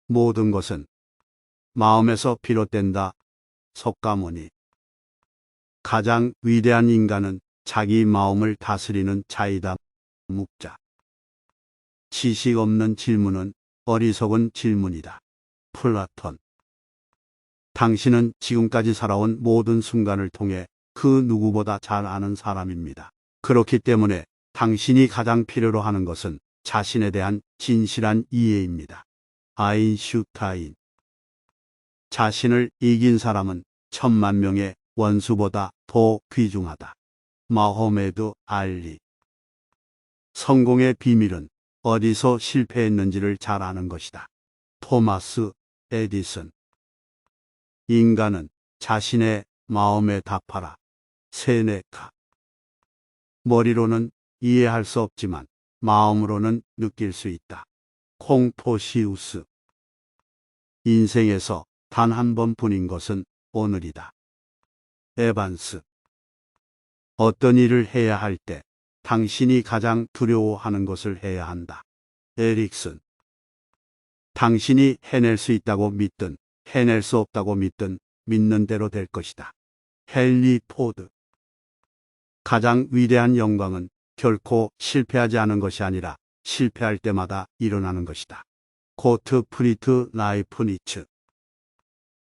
모든 것은 마음에서 비롯된다. 석가모니. 가장 위대한 인간은 자기 마음을 다스리는 자이다. 묵자. 지식 없는 질문은 어리석은 질문이다. 플라톤. 당신은 지금까지 살아온 모든 순간을 통해 그 누구보다 잘 아는 사람입니다. 그렇기 때문에 당신이 가장 필요로 하는 것은 자신에 대한 진실한 이해입니다. 아인슈타인. 자신을 이긴 사람은 10,000,000명의 원수보다 더 귀중하다. 마호메드 알리. 성공의 비밀은 어디서 실패했는지를 잘 아는 것이다. 토마스 에디슨. 인간은 자신의 마음에 답하라. 세네카. 머리로는 이해할 수 없지만 마음으로는 느낄 수 있다. 콩포시우스. 인생에서 단 한 번뿐인 것은 오늘이다. 에반스. 어떤 일을 해야 할 때 당신이 가장 두려워하는 것을 해야 한다. 에릭슨. 당신이 해낼 수 있다고 믿든 해낼 수 없다고 믿든 믿는 대로 될 것이다. 헨리 포드. 가장 위대한 영광은 결코 실패하지 않은 것이 아니라 실패할 때마다 일어나는 것이다. 고트프리트 라이프니츠.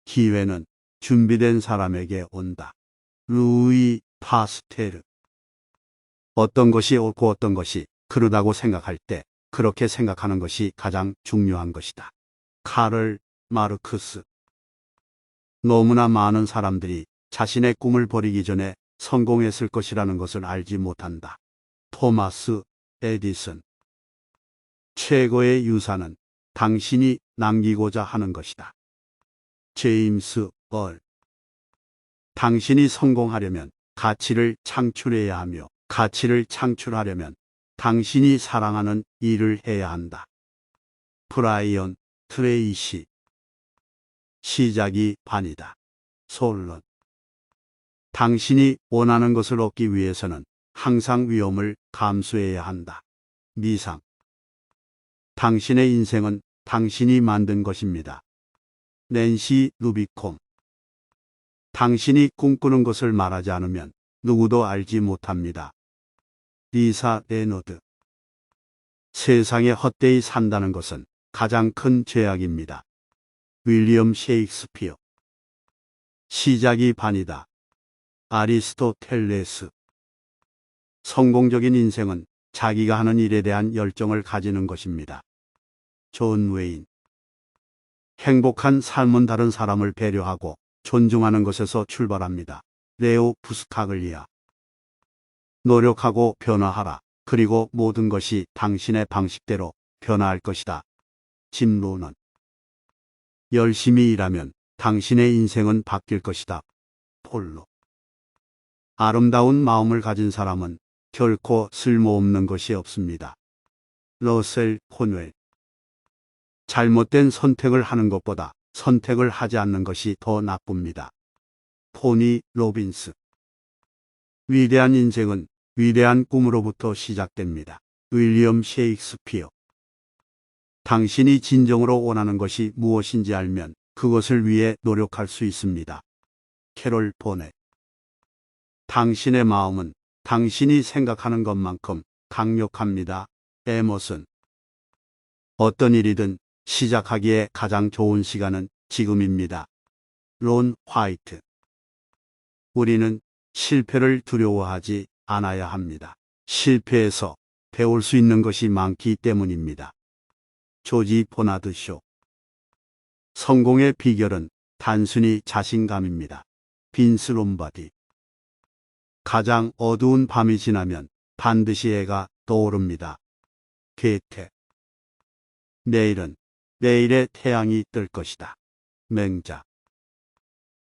기회는 준비된 사람에게 온다. 루이 파스테르. 어떤 것이 옳고 어떤 것이 그르다고 생각할 때 그렇게 생각하는 것이 가장 중요한 것이다. 카를 마르크스. 너무나 많은 사람들이 자신의 꿈을 버리기 전에 성공했을 것이라는 것을 알지 못한다. 토마스 에디슨. 최고의 유산은 당신이 남기고자 하는 것이다. 제임스 얼. 당신이 성공하려면 가치를 창출해야 하며 가치를 창출하려면 당신이 사랑하는 일을 해야 한다. 브라이언 트레이시. 시작이 반이다. 솔론. 당신이 원하는 것을 얻기 위해서는 항상 위험을 감수해야 한다. 미상. 당신의 인생은 당신이 만든 것입니다. 낸시 루비콤. 당신이 꿈꾸는 것을 말하지 않으면 누구도 알지 못합니다. 리사 레너드. 세상에 헛되이 산다는 것은 가장 큰 죄악입니다. 윌리엄 셰익스피어. 시작이 반이다. 아리스토텔레스. 성공적인 인생은 자기가 하는 일에 대한 열정을 가지는 것입니다. 존 웨인. 행복한 삶은 다른 사람을 배려하고 존중하는 것에서 출발합니다. 레오 부스카글리아. 노력하고 변화하라. 그리고 모든 것이 당신의 방식대로 변화할 것이다. 짐 로넌. 열심히 일하면 당신의 인생은 바뀔 것이다. 폴로. 아름다운 마음을 가진 사람은 결코 쓸모없는 것이 없습니다. 러셀 코넬. 잘못된 선택을 하는 것보다 선택을 하지 않는 것이 더 나쁩니다. 토니 로빈스. 위대한 인생은 위대한 꿈으로부터 시작됩니다. 윌리엄 셰익스피어. 당신이 진정으로 원하는 것이 무엇인지 알면 그것을 위해 노력할 수 있습니다. 캐롤 보넷. 당신의 마음은 당신이 생각하는 것만큼 강력합니다. 에머슨. 어떤 일이든 시작하기에 가장 좋은 시간은 지금입니다. 론 화이트. 우리는 실패를 두려워하지 않아야 합니다. 실패에서 배울 수 있는 것이 많기 때문입니다. 조지 포나드 쇼. 성공의 비결은 단순히 자신감입니다. 빈스 롬바디. 가장 어두운 밤이 지나면 반드시 해가 떠오릅니다. 게테. 내일은 내일의 태양이 뜰 것이다. 맹자.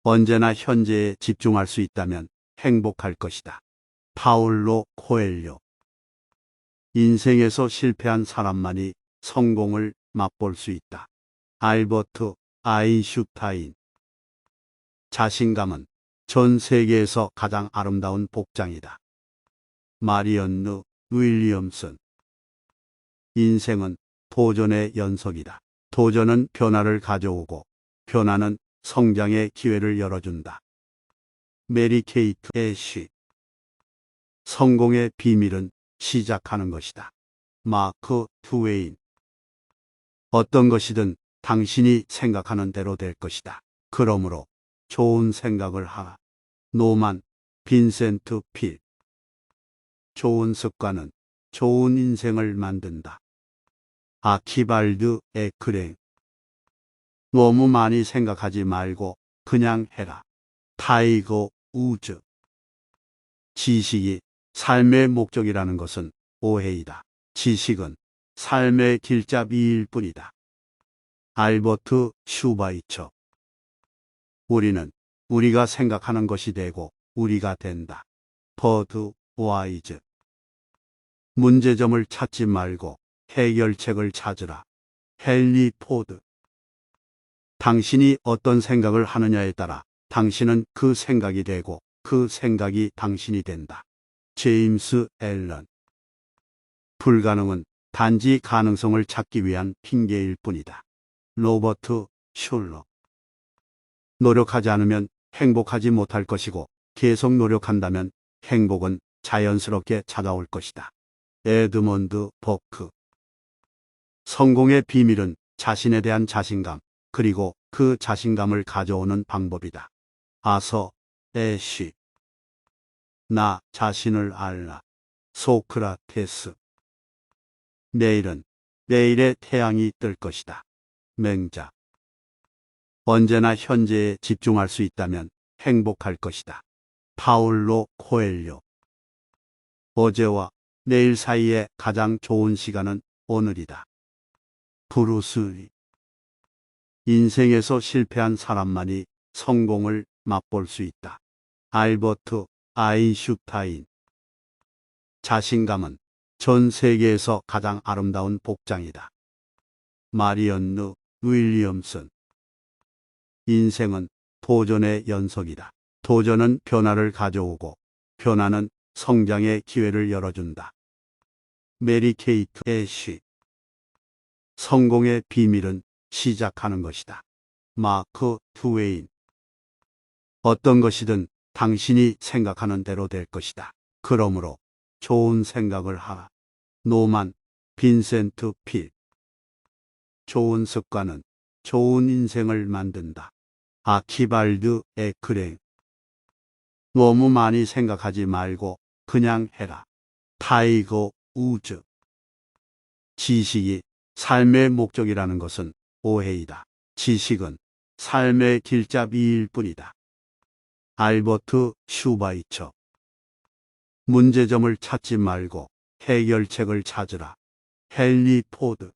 언제나 현재에 집중할 수 있다면 행복할 것이다. 파울로 코엘료. 인생에서 실패한 사람만이 성공을 맛볼 수 있다. 알버트 아인슈타인. 자신감은 전 세계에서 가장 아름다운 복장이다. 마리언느 윌리엄슨. 인생은 도전의 연속이다. 도전은 변화를 가져오고 변화는 성장의 기회를 열어준다. 메리 케이트 애쉬. 성공의 비밀은 시작하는 것이다. 마크 트웨인. 어떤 것이든 당신이 생각하는 대로 될 것이다. 그러므로 좋은 생각을 하라. 노만 빈센트 필. 좋은 습관은 좋은 인생을 만든다. 아키발드 에크랭. 너무 많이 생각하지 말고 그냥 해라. 타이거 우즈. 지식이 삶의 목적이라는 것은 오해이다. 지식은 삶의 길잡이일 뿐이다. 알버트 슈바이처. 우리는 우리가 생각하는 것이 되고 우리가 된다. 버드 와이즈. 문제점을 찾지 말고 해결책을 찾으라. 헨리 포드. 당신이 어떤 생각을 하느냐에 따라 당신은 그 생각이 되고 그 생각이 당신이 된다. 제임스 앨런. 불가능은 단지 가능성을 찾기 위한 핑계일 뿐이다. 로버트 슐러. 노력하지 않으면 행복하지 못할 것이고 계속 노력한다면 행복은 자연스럽게 찾아올 것이다. 에드먼드 버크. 성공의 비밀은 자신에 대한 자신감, 그리고 그 자신감을 가져오는 방법이다. 아서 애쉬. 나 자신을 알라. 소크라테스. 내일은 내일의 태양이 뜰 것이다. 맹자. 언제나 현재에 집중할 수 있다면 행복할 것이다. 파울로 코엘료. 어제와 내일 사이에 가장 좋은 시간은 오늘이다. 브루스 리. 인생에서 실패한 사람만이 성공을 맛볼 수 있다. 알버트 아인슈타인. 자신감은 전 세계에서 가장 아름다운 복장이다. 마리언느 윌리엄슨. 인생은 도전의 연속이다. 도전은 변화를 가져오고 변화는 성장의 기회를 열어준다. 메리 케이트 애쉬. 성공의 비밀은 시작하는 것이다. 마크 트웨인. 어떤 것이든 당신이 생각하는 대로 될 것이다. 그러므로 좋은 생각을 하라. 노만 빈센트 필. 좋은 습관은 좋은 인생을 만든다. 아키발드 에크랭. 너무 많이 생각하지 말고 그냥 해라. 타이거 우즈. 지식이 삶의 목적이라는 것은 오해이다. 지식은 삶의 길잡이일 뿐이다. 알버트 슈바이처. 문제점을 찾지 말고 해결책을 찾으라. 헨리 포드.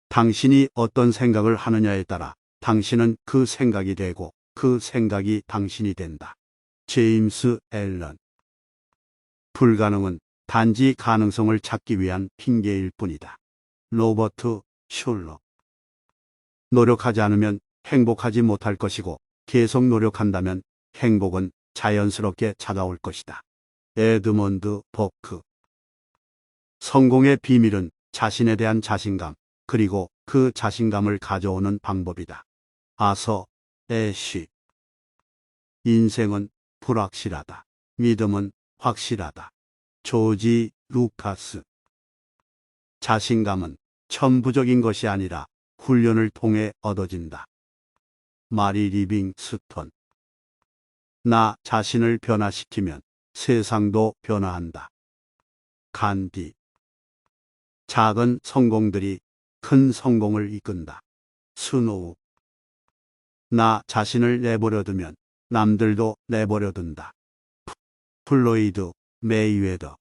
당신이 어떤 생각을 하느냐에 따라 당신은 그 생각이 되고 그 생각이 당신이 된다. 제임스 앨런. 불가능은 단지 가능성을 찾기 위한 핑계일 뿐이다. 로버트 슐러. 노력하지 않으면 행복하지 못할 것이고 계속 노력한다면 행복은 자연스럽게 찾아올 것이다. 에드먼드 버크. 성공의 비밀은 자신에 대한 자신감, 그리고 그 자신감을 가져오는 방법이다. 아서 애쉬. 인생은 불확실하다. 믿음은 확실하다. 조지 루카스. 자신감은 천부적인 것이 아니라 훈련을 통해 얻어진다. 마리 리빙스턴. 나 자신을 변화시키면 세상도 변화한다. 간디. 작은 성공들이 큰 성공을 이끈다. 스노우. 나 자신을 내버려 두면 남들도 내버려 둔다. 플로이드 메이웨더.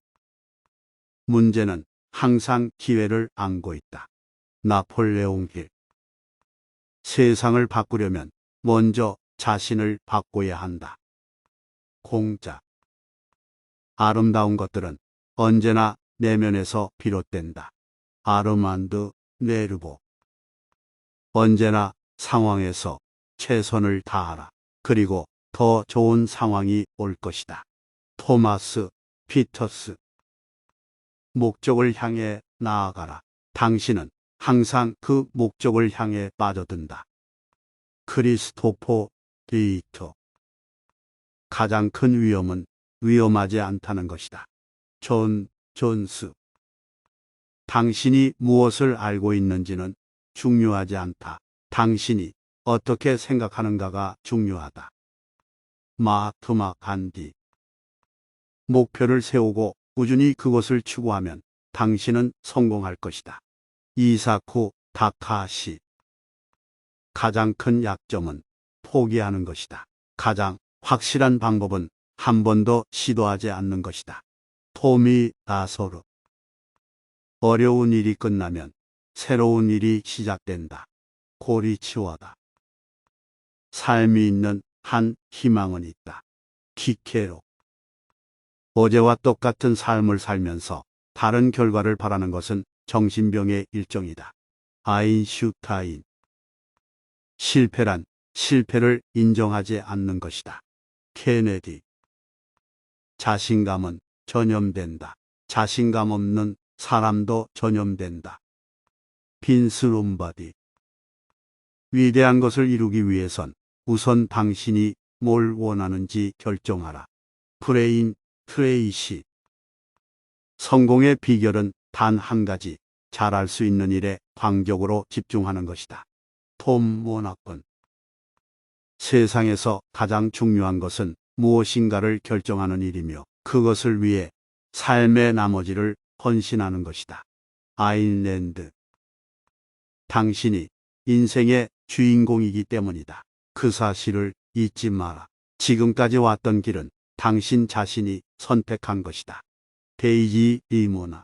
문제는 항상 기회를 안고 있다. 나폴레옹 힐. 세상을 바꾸려면 먼저 자신을 바꿔야 한다. 공자. 아름다운 것들은 언제나 내면에서 비롯된다. 아르만드 네르보. 언제나 상황에서 최선을 다하라. 그리고 더 좋은 상황이 올 것이다. 토마스 피터스. 목적을 향해 나아가라. 당신은 항상 그 목적을 향해 빠져든다. 크리스토퍼 게이터. 가장 큰 위험은 위험하지 않다는 것이다. 존 존스. 당신이 무엇을 알고 있는지는 중요하지 않다. 당신이 어떻게 생각하는가가 중요하다. 마하트마 간디. 목표를 세우고 꾸준히 그것을 추구하면 당신은 성공할 것이다. 이사쿠 다카시. 가장 큰 약점은 포기하는 것이다. 가장 확실한 방법은 한 번도 시도하지 않는 것이다. 토미 나소르. 어려운 일이 끝나면 새로운 일이 시작된다. 고리치와다. 삶이 있는 한 희망은 있다. 키케로. 어제와 똑같은 삶을 살면서 다른 결과를 바라는 것은 정신병의 일종이다. 아인슈타인. 실패란 실패를 인정하지 않는 것이다. 케네디. 자신감은 전염된다. 자신감 없는 사람도 전염된다. 빈스 롬바디. 위대한 것을 이루기 위해선 우선 당신이 뭘 원하는지 결정하라. 브레인 트레이시. 성공의 비결은 단 한 가지, 잘할 수 있는 일에 광적으로 집중하는 것이다. 톰 모나건. 세상에서 가장 중요한 것은 무엇인가를 결정하는 일이며 그것을 위해 삶의 나머지를 헌신하는 것이다. 아일랜드. 당신이 인생의 주인공이기 때문이다. 그 사실을 잊지 마라. 지금까지 왔던 길은 당신 자신이 선택한 것이다. 데이지 리모나.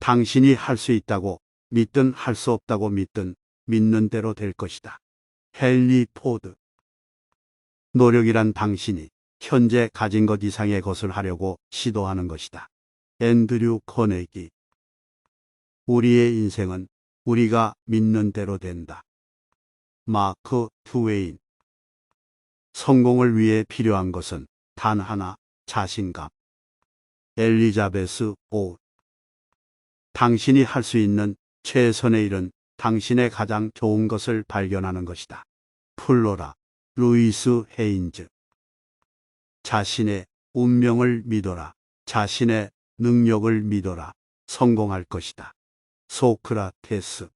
당신이 할 수 있다고 믿든 할 수 없다고 믿든 믿는 대로 될 것이다. 헨리 포드. 노력이란 당신이 현재 가진 것 이상의 것을 하려고 시도하는 것이다. 앤드류 커네기. 우리의 인생은 우리가 믿는 대로 된다. 마크 트웨인. 성공을 위해 필요한 것은 단 하나, 자신감. 엘리자베스 오. 당신이 할 수 있는 최선의 일은 당신의 가장 좋은 것을 발견하는 것이다. 플로라 루이스 헤인즈. 자신의 운명을 믿어라. 자신의 능력을 믿어라. 성공할 것이다. 소크라테스.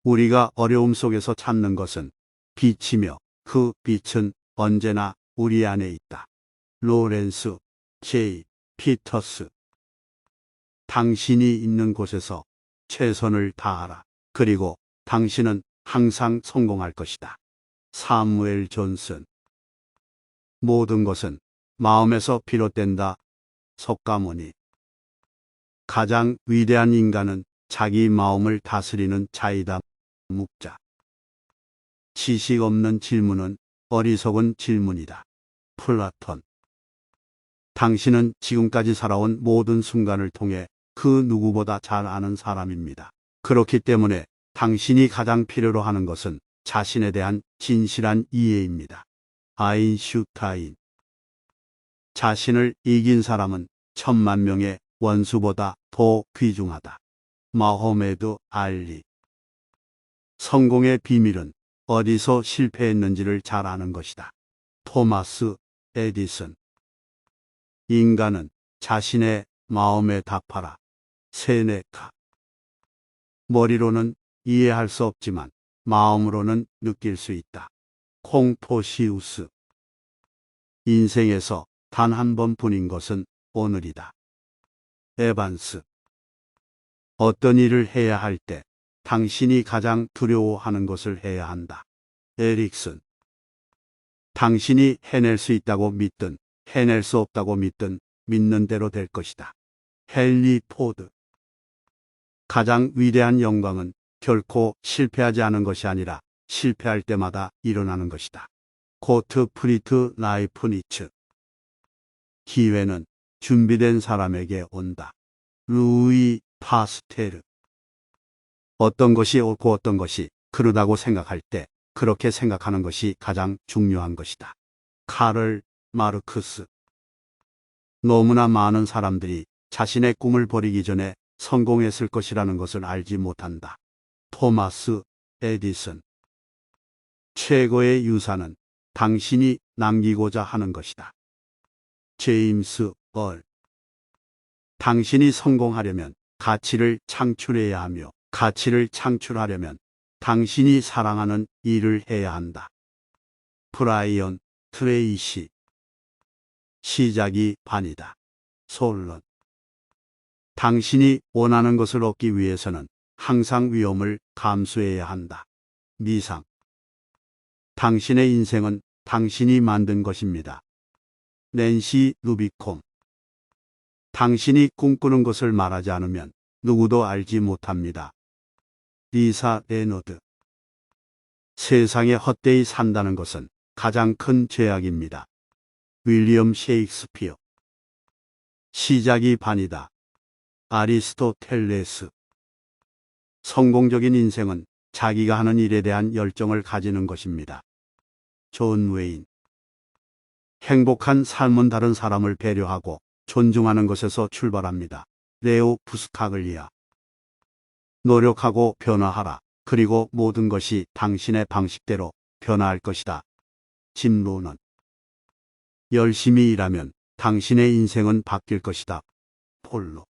우리가 어려움 속에서 찾는 것은 빛이며 그 빛은 언제나 우리 안에 있다. 로렌스 J. 피터스. 당신이 있는 곳에서 최선을 다하라. 그리고 당신은 항상 성공할 것이다. 사무엘 존슨. 모든 것은 마음에서 비롯된다. 석가모니. 가장 위대한 인간은 자기 마음을 다스리는 자이다. 묵자. 지식 없는 질문은 어리석은 질문이다. 플라톤. 당신은 지금까지 살아온 모든 순간을 통해 그 누구보다 잘 아는 사람입니다. 그렇기 때문에 당신이 가장 필요로 하는 것은 자신에 대한 진실한 이해입니다. 아인슈타인. 자신을 이긴 사람은 1000만 명의 원수보다 더 귀중하다. 마호메드 알리. 성공의 비밀은 어디서 실패했는지를 잘 아는 것이다. 토마스 에디슨. 인간은 자신의 마음에 답하라. 세네카. 머리로는 이해할 수 없지만 마음으로는 느낄 수 있다. 콩포시우스. 인생에서 단 한 번뿐인 것은 오늘이다. 에반스. 어떤 일을 해야 할 때 당신이 가장 두려워하는 것을 해야 한다. 에릭슨. 당신이 해낼 수 있다고 믿든 해낼 수 없다고 믿든 믿는 대로 될 것이다. 헨리 포드. 가장 위대한 영광은 결코 실패하지 않은 것이 아니라 실패할 때마다 일어나는 것이다. 고트프리트 라이프니츠. 기회는 준비된 사람에게 온다. 루이 파스테르. 어떤 것이 옳고 어떤 것이 그르다고 생각할 때 그렇게 생각하는 것이 가장 중요한 것이다. 카를 마르크스. 너무나 많은 사람들이 자신의 꿈을 버리기 전에 성공했을 것이라는 것을 알지 못한다. 토마스 에디슨. 최고의 유산은 당신이 남기고자 하는 것이다. 제임스 얼. 당신이 성공하려면 가치를 창출해야 하며 가치를 창출하려면 당신이 사랑하는 일을 해야 한다. 브라이언 트레이시. 시작이 반이다. 솔론. 당신이 원하는 것을 얻기 위해서는 항상 위험을 감수해야 한다. 미상. 당신의 인생은 당신이 만든 것입니다. 낸시 루비콤. 당신이 꿈꾸는 것을 말하지 않으면 누구도 알지 못합니다. 리사 레너드. 세상에 헛되이 산다는 것은 가장 큰 죄악입니다. 윌리엄 셰익스피어. 시작이 반이다. 아리스토텔레스. 성공적인 인생은 자기가 하는 일에 대한 열정을 가지는 것입니다. 존 웨인. 행복한 삶은 다른 사람을 배려하고 존중하는 것에서 출발합니다. 레오 부스카글리아. 노력하고 변화하라. 그리고 모든 것이 당신의 방식대로 변화할 것이다. 짐 로넌. 열심히 일하면 당신의 인생은 바뀔 것이다. 폴로.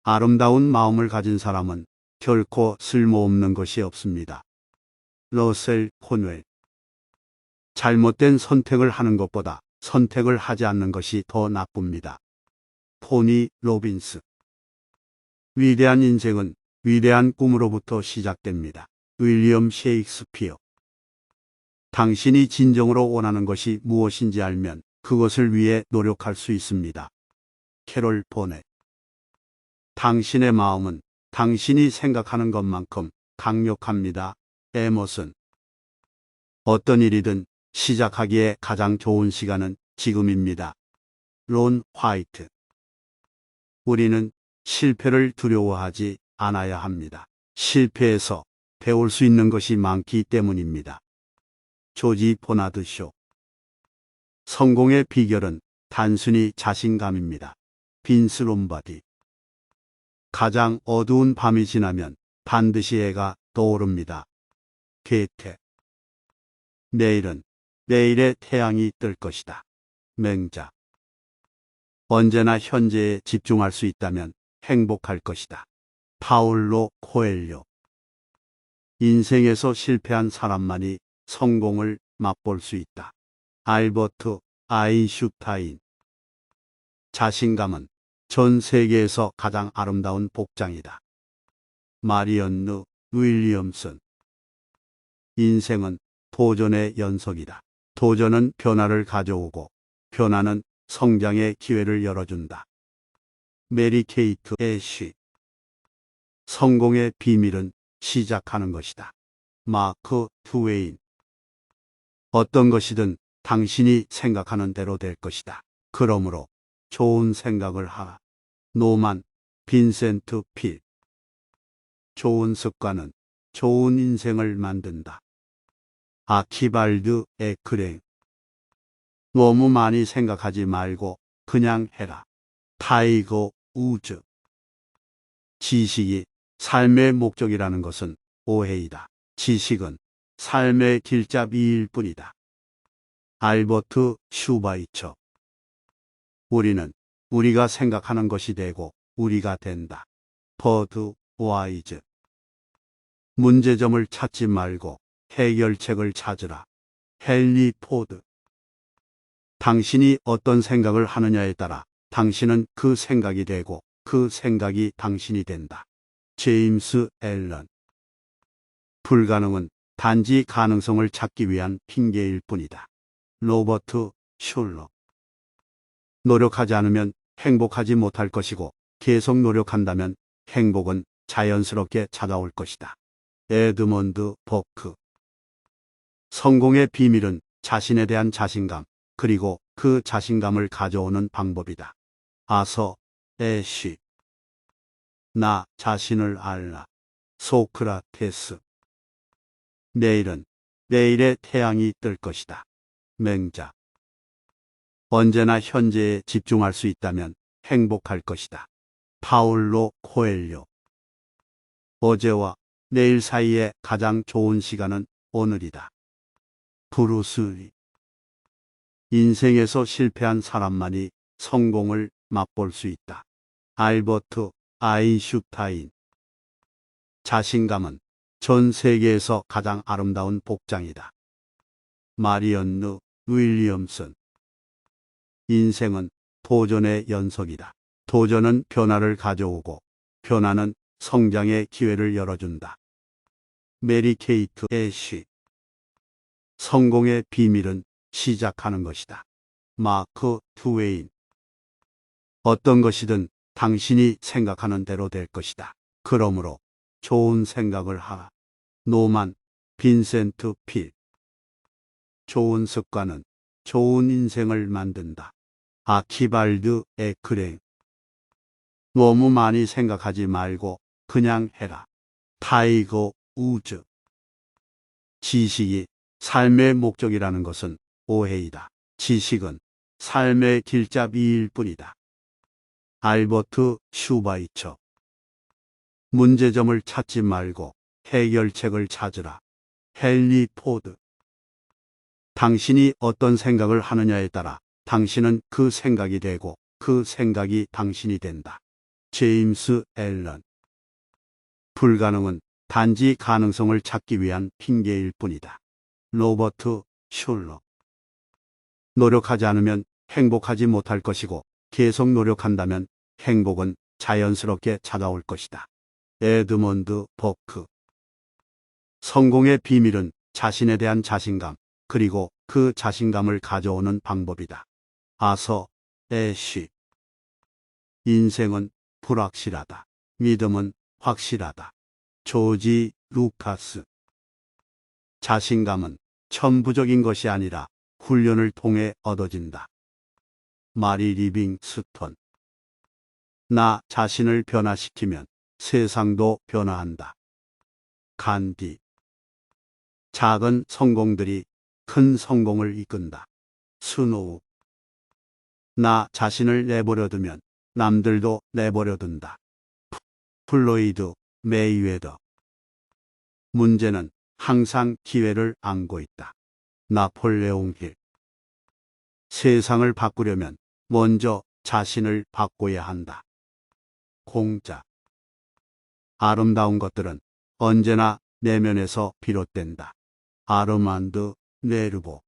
아름다운 마음을 가진 사람은 결코 쓸모없는 것이 없습니다. 러셀 코넬. 잘못된 선택을 하는 것보다 선택을 하지 않는 것이 더 나쁩니다. 토니 로빈스. 위대한 인생은 위대한 꿈으로부터 시작됩니다. 윌리엄 셰익스피어. 당신이 진정으로 원하는 것이 무엇인지 알면 그것을 위해 노력할 수 있습니다. 캐롤 보넷. 당신의 마음은 당신이 생각하는 것만큼 강력합니다. 에머슨. 어떤 일이든 시작하기에 가장 좋은 시간은 지금입니다. 론 화이트. 우리는 실패를 두려워하지 않아야 합니다. 실패에서 배울 수 있는 것이 많기 때문입니다. 조지 포나드 쇼. 성공의 비결은 단순히 자신감입니다. 빈스 롬바디. 가장 어두운 밤이 지나면 반드시 해가 떠오릅니다. 게테. 내일은 내일의 태양이 뜰 것이다. 맹자. 언제나 현재에 집중할 수 있다면 행복할 것이다. 파울로 코엘료. 인생에서 실패한 사람만이 성공을 맛볼 수 있다. 알버트 아인슈타인. 자신감은 전 세계에서 가장 아름다운 복장이다. 마리언느 윌리엄슨. 인생은 도전의 연속이다. 도전은 변화를 가져오고 변화는 성장의 기회를 열어준다. 메리 케이트 애쉬. 성공의 비밀은 시작하는 것이다. 마크 트웨인. 어떤 것이든 당신이 생각하는 대로 될 것이다. 그러므로 좋은 생각을 하라. 노만 빈센트 필. 좋은 습관은 좋은 인생을 만든다. 아키발드 에크랭. 너무 많이 생각하지 말고 그냥 해라. 타이거 우즈. 지식이 삶의 목적이라는 것은 오해이다. 지식은 삶의 길잡이일 뿐이다. 알버트 슈바이처. 우리는 우리가 생각하는 것이 되고 우리가 된다. 버드 와이즈. 문제점을 찾지 말고 해결책을 찾으라. 헨리 포드. 당신이 어떤 생각을 하느냐에 따라 당신은 그 생각이 되고 그 생각이 당신이 된다. 제임스 앨런. 불가능은 단지 가능성을 찾기 위한 핑계일 뿐이다. 로버트 슐러. 노력하지 않으면 행복하지 못할 것이고 계속 노력한다면 행복은 자연스럽게 찾아올 것이다. 에드먼드 버크. 성공의 비밀은 자신에 대한 자신감, 그리고 그 자신감을 가져오는 방법이다. 아서 애쉬. 나 자신을 알라. 소크라테스. 내일은 내일의 태양이 뜰 것이다. 맹자. 언제나 현재에 집중할 수 있다면 행복할 것이다. 파울로 코엘료. 어제와 내일 사이에 가장 좋은 시간은 오늘이다. 브루스 리. 인생에서 실패한 사람만이 성공을 맛볼 수 있다. 알버트 아인슈타인. 자신감은 전 세계에서 가장 아름다운 복장이다. 마리언느 윌리엄슨. 인생은 도전의 연속이다. 도전은 변화를 가져오고 변화는 성장의 기회를 열어준다. 메리 케이트 애쉬. 성공의 비밀은 시작하는 것이다. 마크 트웨인. 어떤 것이든 당신이 생각하는 대로 될 것이다. 그러므로 좋은 생각을 하라. 노만 빈센트 필. 좋은 습관은 좋은 인생을 만든다. 아키발드 에크랭. 너무 많이 생각하지 말고 그냥 해라. 타이거 우즈. 지식이 삶의 목적이라는 것은 오해이다. 지식은 삶의 길잡이일 뿐이다. 알버트 슈바이처. 문제점을 찾지 말고 해결책을 찾으라. 헨리 포드. 당신이 어떤 생각을 하느냐에 따라 당신은 그 생각이 되고 그 생각이 당신이 된다. 제임스 앨런. 불가능은 단지 가능성을 찾기 위한 핑계일 뿐이다. 로버트 슐러. 노력하지 않으면 행복하지 못할 것이고 계속 노력한다면 행복은 자연스럽게 찾아올 것이다. 에드먼드 버크. 성공의 비밀은 자신에 대한 자신감, 그리고 그 자신감을 가져오는 방법이다. 아서 애쉬. 인생은 불확실하다. 믿음은 확실하다. 조지 루카스. 자신감은 천부적인 것이 아니라 훈련을 통해 얻어진다. 마리 리빙스턴. 나 자신을 변화시키면 세상도 변화한다. 간디. 작은 성공들이 큰 성공을 이끈다. 스노우. 나 자신을 내버려 두면 남들도 내버려 둔다. 플로이드 메이웨더. 문제는 항상 기회를 안고 있다. 나폴레옹 힐. 세상을 바꾸려면 먼저 자신을 바꿔야 한다. 공자. 아름다운 것들은 언제나 내면에서 비롯된다. 아르만드 네르보.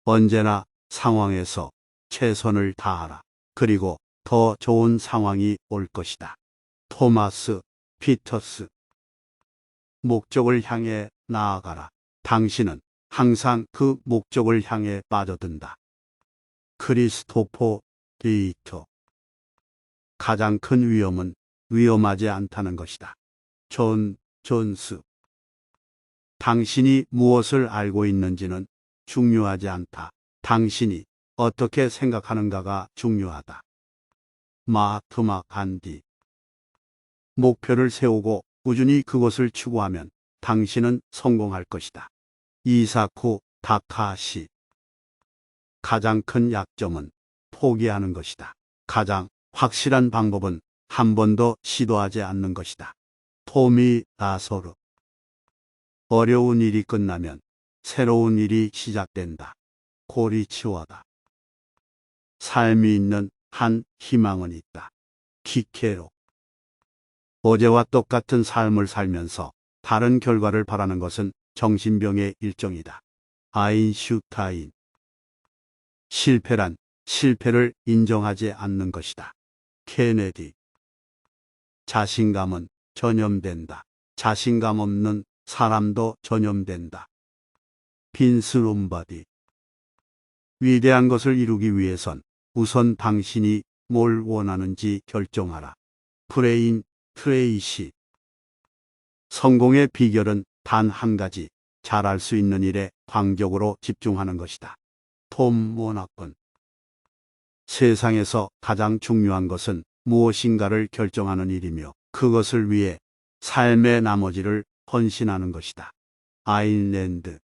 언제나 상황에서 최선을 다하라. 그리고 더 좋은 상황이 올 것이다. 토마스 피터스. 목적을 향해 나아가라. 당신은 항상 그 목적을 향해 빠져든다. 크리스토퍼 데이터. 가장 큰 위험은 위험하지 않다는 것이다. 존 존스. 당신이 무엇을 알고 있는지는 중요하지 않다. 당신이 어떻게 생각하는가가 중요하다. 마하트마 간디. 목표를 세우고 꾸준히 그것을 추구하면 당신은 성공할 것이다. 이사쿠 다카시. 가장 큰 약점은 포기하는 것이다. 가장 확실한 방법은 한 번도 시도하지 않는 것이다. 토미 나소르. 어려운 일이 끝나면 새로운 일이 시작된다. 고리치와다. 삶이 있는 한 희망은 있다. 키케로. 어제와 똑같은 삶을 살면서 다른 결과를 바라는 것은 정신병의 일종이다. 아인슈타인. 실패란 실패를 인정하지 않는 것이다. 케네디. 자신감은 전염된다. 자신감 없는 사람도 전염된다. 빈스 롬바디. 위대한 것을 이루기 위해선 우선 당신이 뭘 원하는지 결정하라. 브레인 트레이시. 성공의 비결은 단 한 가지, 잘할 수 있는 일에 광적으로 집중하는 것이다. 톰 모나건. 세상에서 가장 중요한 것은 무엇인가를 결정하는 일이며 그것을 위해 삶의 나머지를 헌신하는 것이다. 아일랜드.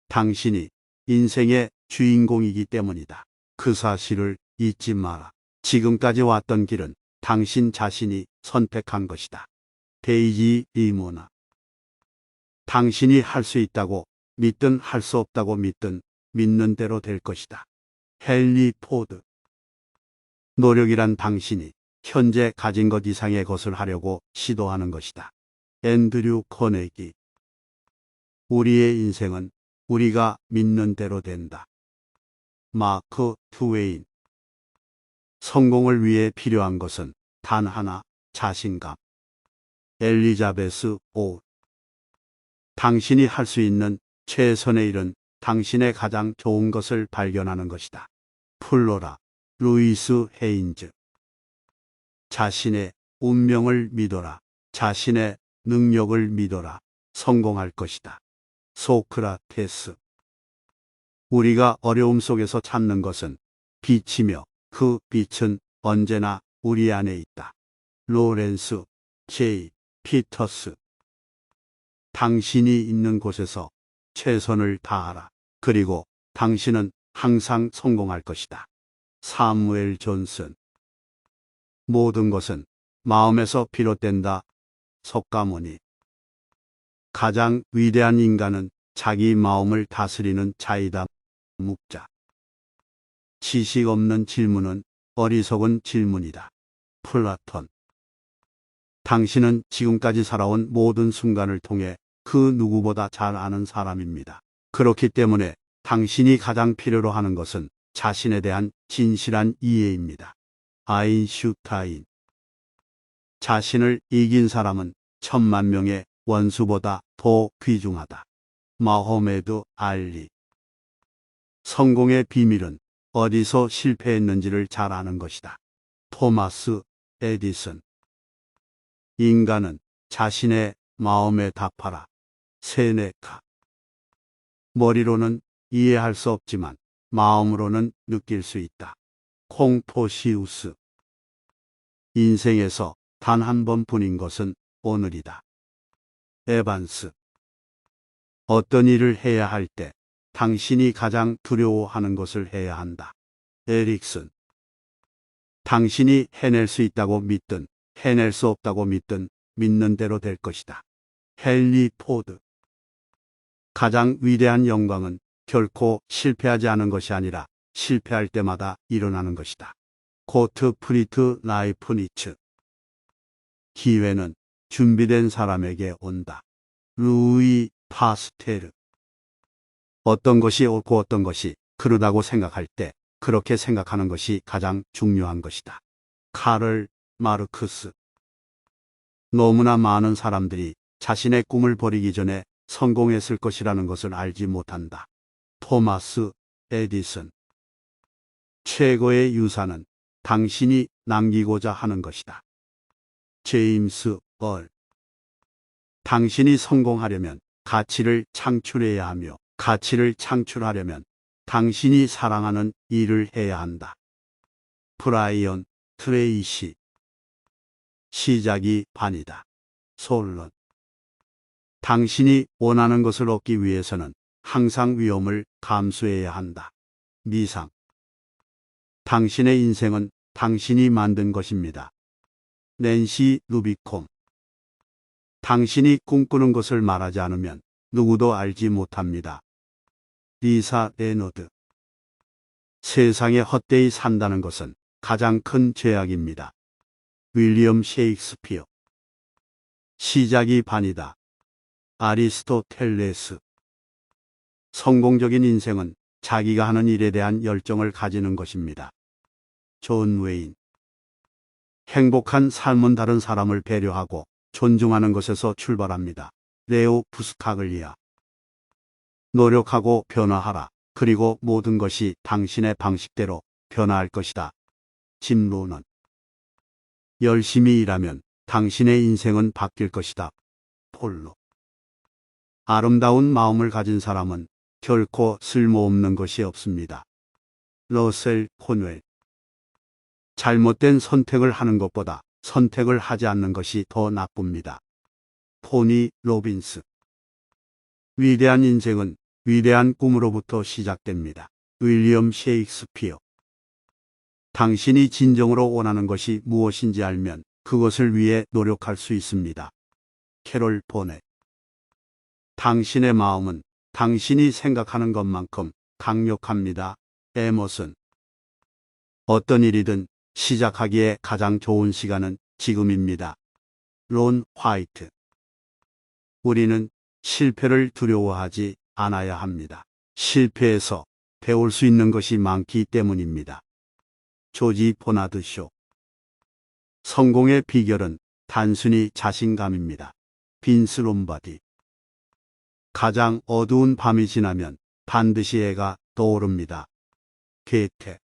당신이 인생의 주인공이기 때문이다. 그 사실을 잊지 마라. 지금까지 왔던 길은 당신 자신이 선택한 것이다. 데이지 리모나. 당신이 할 수 있다고 믿든 할 수 없다고 믿든 믿는 대로 될 것이다. 헨리 포드. 노력이란 당신이 현재 가진 것 이상의 것을 하려고 시도하는 것이다. 앤드류 커네기. 우리의 인생은 우리가 믿는 대로 된다. 마크 트웨인. 성공을 위해 필요한 것은 단 하나, 자신감. 엘리자베스 오. 당신이 할 수 있는 최선의 일은 당신의 가장 좋은 것을 발견하는 것이다. 플로라 루이스 헤인즈. 자신의 운명을 믿어라. 자신의 능력을 믿어라. 성공할 것이다. 소크라테스. 우리가 어려움 속에서 찾는 것은 빛이며 그 빛은 언제나 우리 안에 있다. 로렌스 J. 피터스. 당신이 있는 곳에서 최선을 다하라. 그리고 당신은 항상 성공할 것이다. 사무엘 존슨. 모든 것은 마음에서 비롯된다. 석가모니. 가장 위대한 인간은 자기 마음을 다스리는 자이다. 묵자. 지식 없는 질문은 어리석은 질문이다. 플라톤. 당신은 지금까지 살아온 모든 순간을 통해 그 누구보다 잘 아는 사람입니다. 그렇기 때문에 당신이 가장 필요로 하는 것은 자신에 대한 진실한 이해입니다. 아인슈타인. 자신을 이긴 사람은 10,000,000명의 원수보다 더 귀중하다. 마호메드 알리. 성공의 비밀은 어디서 실패했는지를 잘 아는 것이다. 토마스 에디슨. 인간은 자신의 마음에 답하라. 세네카. 머리로는 이해할 수 없지만 마음으로는 느낄 수 있다. 콩포시우스. 인생에서 단 한 번뿐인 것은 오늘이다. 에반스. 어떤 일을 해야 할 때 당신이 가장 두려워하는 것을 해야 한다. 에릭슨. 당신이 해낼 수 있다고 믿든 해낼 수 없다고 믿든 믿는 대로 될 것이다. 헨리 포드. 가장 위대한 영광은 결코 실패하지 않은 것이 아니라 실패할 때마다 일어나는 것이다. 고트프리트 라이프니츠. 기회는 준비된 사람에게 온다. 루이 파스테르. 어떤 것이 옳고 어떤 것이 그르다고 생각할 때 그렇게 생각하는 것이 가장 중요한 것이다. 카를 마르크스. 너무나 많은 사람들이 자신의 꿈을 버리기 전에 성공했을 것이라는 것을 알지 못한다. 토마스 에디슨. 최고의 유산은 당신이 남기고자 하는 것이다. 제임스 얼. 당신이 성공하려면 가치를 창출해야 하며 가치를 창출하려면 당신이 사랑하는 일을 해야 한다. 브라이언 트레이시. 시작이 반이다. 솔론. 당신이 원하는 것을 얻기 위해서는 항상 위험을 감수해야 한다. 미상. 당신의 인생은 당신이 만든 것입니다. 낸시 루비콤. 당신이 꿈꾸는 것을 말하지 않으면 누구도 알지 못합니다. 리사 레너드. 세상에 헛되이 산다는 것은 가장 큰 죄악입니다. 윌리엄 셰익스피어. 시작이 반이다. 아리스토텔레스. 성공적인 인생은 자기가 하는 일에 대한 열정을 가지는 것입니다. 존 웨인. 행복한 삶은 다른 사람을 배려하고 존중하는 것에서 출발합니다. 레오 부스카글리아. 노력하고 변화하라. 그리고 모든 것이 당신의 방식대로 변화할 것이다. 짐 로넌. 열심히 일하면 당신의 인생은 바뀔 것이다. 폴로. 아름다운 마음을 가진 사람은 결코 쓸모없는 것이 없습니다. 러셀 코넬. 잘못된 선택을 하는 것보다 선택을 하지 않는 것이 더 나쁩니다. 토니 로빈스. 위대한 인생은 위대한 꿈으로부터 시작됩니다. 윌리엄 셰익스피어. 당신이 진정으로 원하는 것이 무엇인지 알면 그것을 위해 노력할 수 있습니다. 캐롤 보넷. 당신의 마음은 당신이 생각하는 것만큼 강력합니다. 에머슨. 어떤 일이든 시작하기에 가장 좋은 시간은 지금입니다. 론 화이트. 우리는 실패를 두려워하지 않아야 합니다. 실패에서 배울 수 있는 것이 많기 때문입니다. 조지 포나드 쇼. 성공의 비결은 단순히 자신감입니다. 빈스 롬바디. 가장 어두운 밤이 지나면 반드시 해가 떠오릅니다. 게테.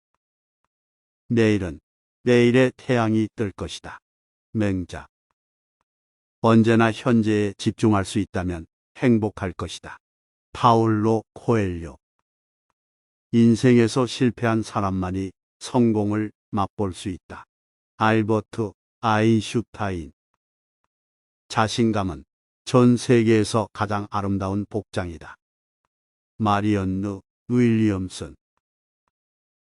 내일은 내일의 태양이 뜰 것이다. 맹자. 언제나 현재에 집중할 수 있다면 행복할 것이다. 파울로 코엘료. 인생에서 실패한 사람만이 성공을 맛볼 수 있다. 알버트 아인슈타인. 자신감은 전 세계에서 가장 아름다운 복장이다. 마리언느 윌리엄슨.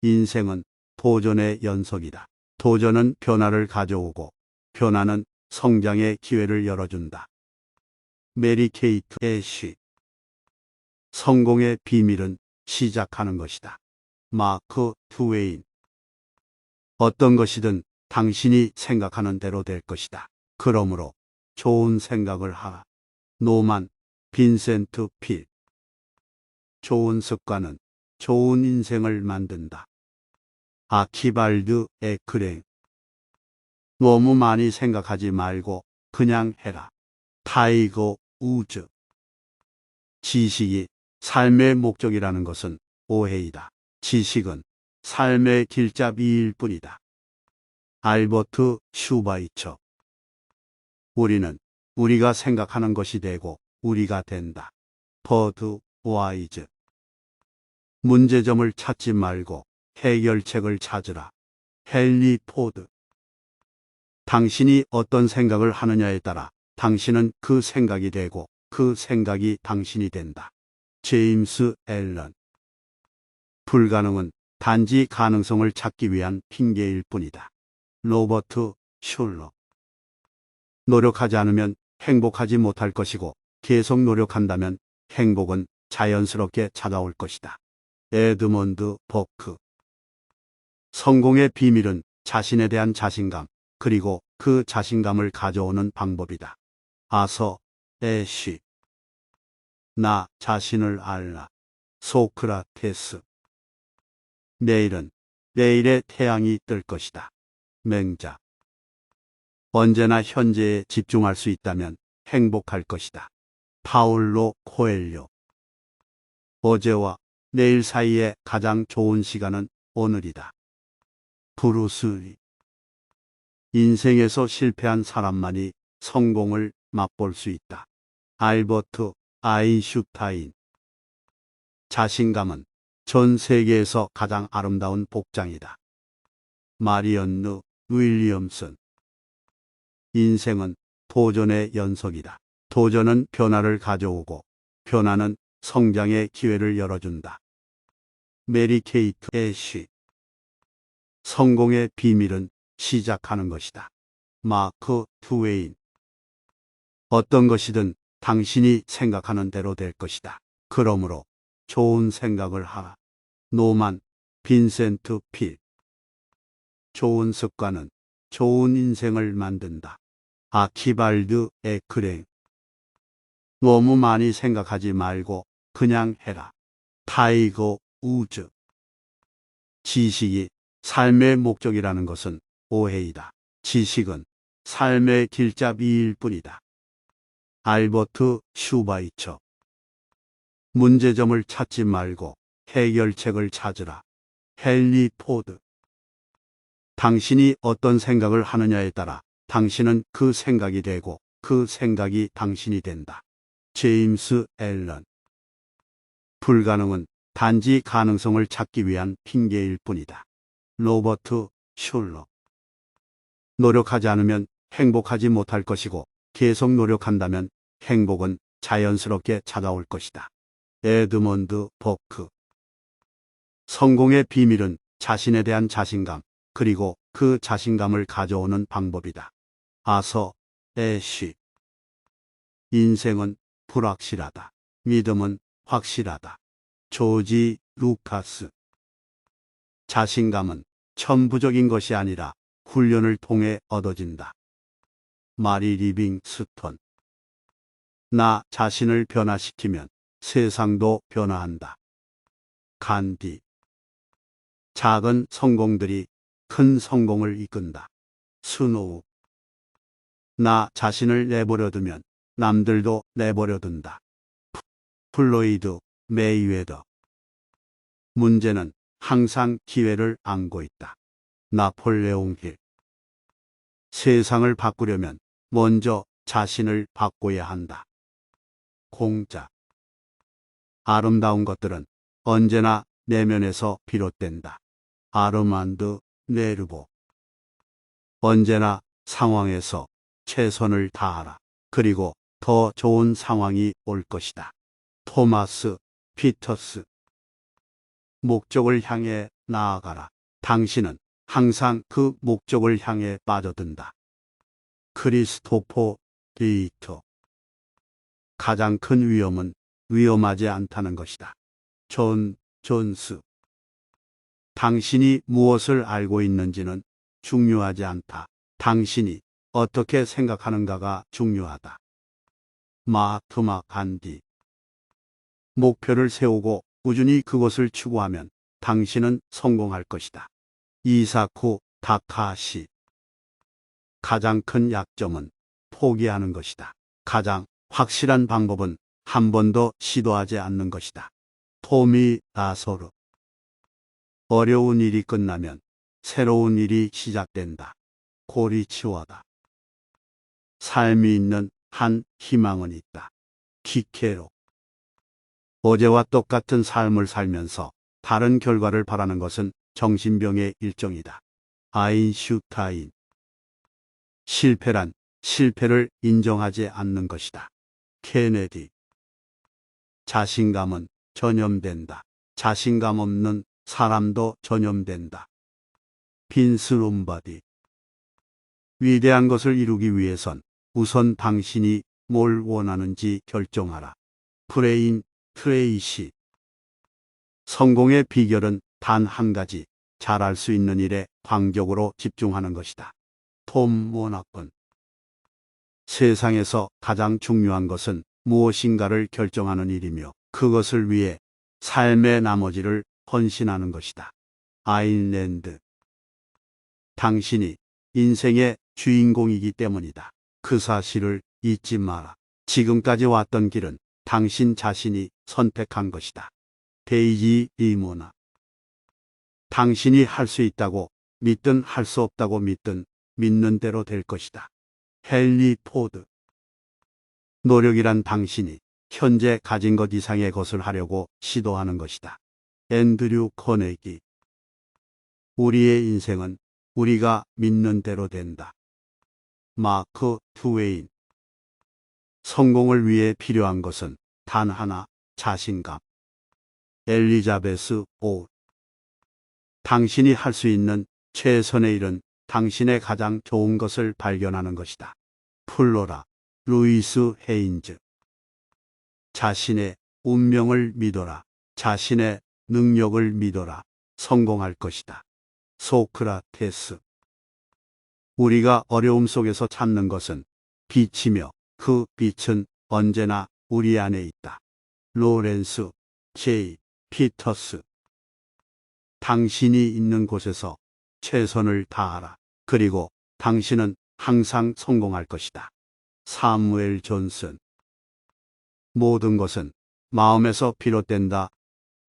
인생은 도전의 연속이다. 도전은 변화를 가져오고 변화는 성장의 기회를 열어준다. 메리 케이트 애쉬. 성공의 비밀은 시작하는 것이다. 마크 트웨인. 어떤 것이든 당신이 생각하는 대로 될 것이다. 그러므로 좋은 생각을 하라. 노만 빈센트 필. 좋은 습관은 좋은 인생을 만든다. 아키발드 에크랭. 너무 많이 생각하지 말고 그냥 해라. 타이거 우즈. 지식이 삶의 목적이라는 것은 오해이다. 지식은 삶의 길잡이일 뿐이다. 알버트 슈바이처. 우리는 우리가 생각하는 것이 되고 우리가 된다. 버드 와이즈. 문제점을 찾지 말고 해결책을 찾으라. 헨리 포드. 당신이 어떤 생각을 하느냐에 따라 당신은 그 생각이 되고 그 생각이 당신이 된다. 제임스 앨런. 불가능은 단지 가능성을 찾기 위한 핑계일 뿐이다. 로버트 슐러. 노력하지 않으면 행복하지 못할 것이고 계속 노력한다면 행복은 자연스럽게 찾아올 것이다. 에드먼드 버크. 성공의 비밀은 자신에 대한 자신감, 그리고 그 자신감을 가져오는 방법이다. 아서 애쉬. 나 자신을 알라. 소크라테스. 내일은 내일의 태양이 뜰 것이다. 맹자. 언제나 현재에 집중할 수 있다면 행복할 것이다. 파울로 코엘료. 어제와 내일 사이에 가장 좋은 시간은 오늘이다. 브루스 리. 인생에서 실패한 사람만이 성공을 맛볼 수 있다. 알버트 아인슈타인. 자신감은 전 세계에서 가장 아름다운 복장이다. 마리언느 윌리엄슨. 인생은 도전의 연속이다. 도전은 변화를 가져오고 변화는 성장의 기회를 열어준다. 메리 케이트 애쉬. 성공의 비밀은 시작하는 것이다. 마크 트웨인. 어떤 것이든 당신이 생각하는 대로 될 것이다. 그러므로 좋은 생각을 하라. 노만 빈센트 필. 좋은 습관은 좋은 인생을 만든다. 아키발드 에크랭. 너무 많이 생각하지 말고 그냥 해라. 타이거 우즈. 지식이 삶의 목적이라는 것은 오해이다. 지식은 삶의 길잡이일 뿐이다. 알버트 슈바이처. 문제점을 찾지 말고 해결책을 찾으라. 헨리 포드. 당신이 어떤 생각을 하느냐에 따라 당신은 그 생각이 되고 그 생각이 당신이 된다. 제임스 앨런. 불가능은 단지 가능성을 찾기 위한 핑계일 뿐이다. 로버트 슐러. 노력하지 않으면 행복하지 못할 것이고 계속 노력한다면 행복은 자연스럽게 찾아올 것이다. 에드먼드 버크. 성공의 비밀은 자신에 대한 자신감, 그리고 그 자신감을 가져오는 방법이다. 아서 애쉬. 인생은 불확실하다. 믿음은 확실하다. 조지 루카스. 자신감은 천부적인 것이 아니라 훈련을 통해 얻어진다. 마리 리빙스턴. 나 자신을 변화시키면 세상도 변화한다. 간디. 작은 성공들이 큰 성공을 이끈다. 스노우. 나 자신을 내버려 두면 남들도 내버려 둔다. 플로이드 메이웨더. 문제는 항상 기회를 안고 있다. 나폴레옹 힐. 세상을 바꾸려면 먼저 자신을 바꿔야 한다. 공자. 아름다운 것들은 언제나 내면에서 비롯된다. 아르만드 네르보. 언제나 상황에서 최선을 다하라. 그리고 더 좋은 상황이 올 것이다. 토마스 피터스. 목적을 향해 나아가라. 당신은 항상 그 목적을 향해 빠져든다. 크리스토퍼 리히터. 가장 큰 위험은 위험하지 않다는 것이다. 존 존스. 당신이 무엇을 알고 있는지는 중요하지 않다. 당신이 어떻게 생각하는가가 중요하다. 마하트마 간디. 목표를 세우고 꾸준히 그것을 추구하면 당신은 성공할 것이다. 이사쿠 다카하시. 가장 큰 약점은 포기하는 것이다. 가장 확실한 방법은 한 번도 시도하지 않는 것이다. 토미 나소르. 어려운 일이 끝나면 새로운 일이 시작된다. 고리치와다. 삶이 있는 한 희망은 있다. 키케로. 어제와 똑같은 삶을 살면서 다른 결과를 바라는 것은 정신병의 일종이다. 아인슈타인. 실패란 실패를 인정하지 않는 것이다. 케네디. 자신감은 전염된다. 자신감 없는 사람도 전염된다. 빈스 롬바디. 위대한 것을 이루기 위해선 우선 당신이 뭘 원하는지 결정하라. 브레인 트레이시. 성공의 비결은 단 한 가지, 잘할 수 있는 일에 광적으로 집중하는 것이다. 톰 모나건. 세상에서 가장 중요한 것은 무엇인가를 결정하는 일이며 그것을 위해 삶의 나머지를 헌신하는 것이다. 아일랜드. 당신이 인생의 주인공이기 때문이다. 그 사실을 잊지 마라. 지금까지 왔던 길은 당신 자신이 선택한 것이다. 데이지 리모나. 당신이 할 수 있다고 믿든 할 수 없다고 믿든 믿는 대로 될 것이다. 헨리 포드. 노력이란 당신이 현재 가진 것 이상의 것을 하려고 시도하는 것이다. 앤드류 커네기. 우리의 인생은 우리가 믿는 대로 된다. 마크 트웨인. 성공을 위해 필요한 것은 단 하나, 자신감. 엘리자베스 오. 당신이 할 수 있는 최선의 일은 당신의 가장 좋은 것을 발견하는 것이다. 플로라 루이스 헤인즈. 자신의 운명을 믿어라. 자신의 능력을 믿어라. 성공할 것이다. 소크라테스. 우리가 어려움 속에서 찾는 것은 빛이며 그 빛은 언제나 우리 안에 있다. 로렌스 J. 피터스. 당신이 있는 곳에서 최선을 다하라. 그리고 당신은 항상 성공할 것이다. 사무엘 존슨. 모든 것은 마음에서 비롯된다.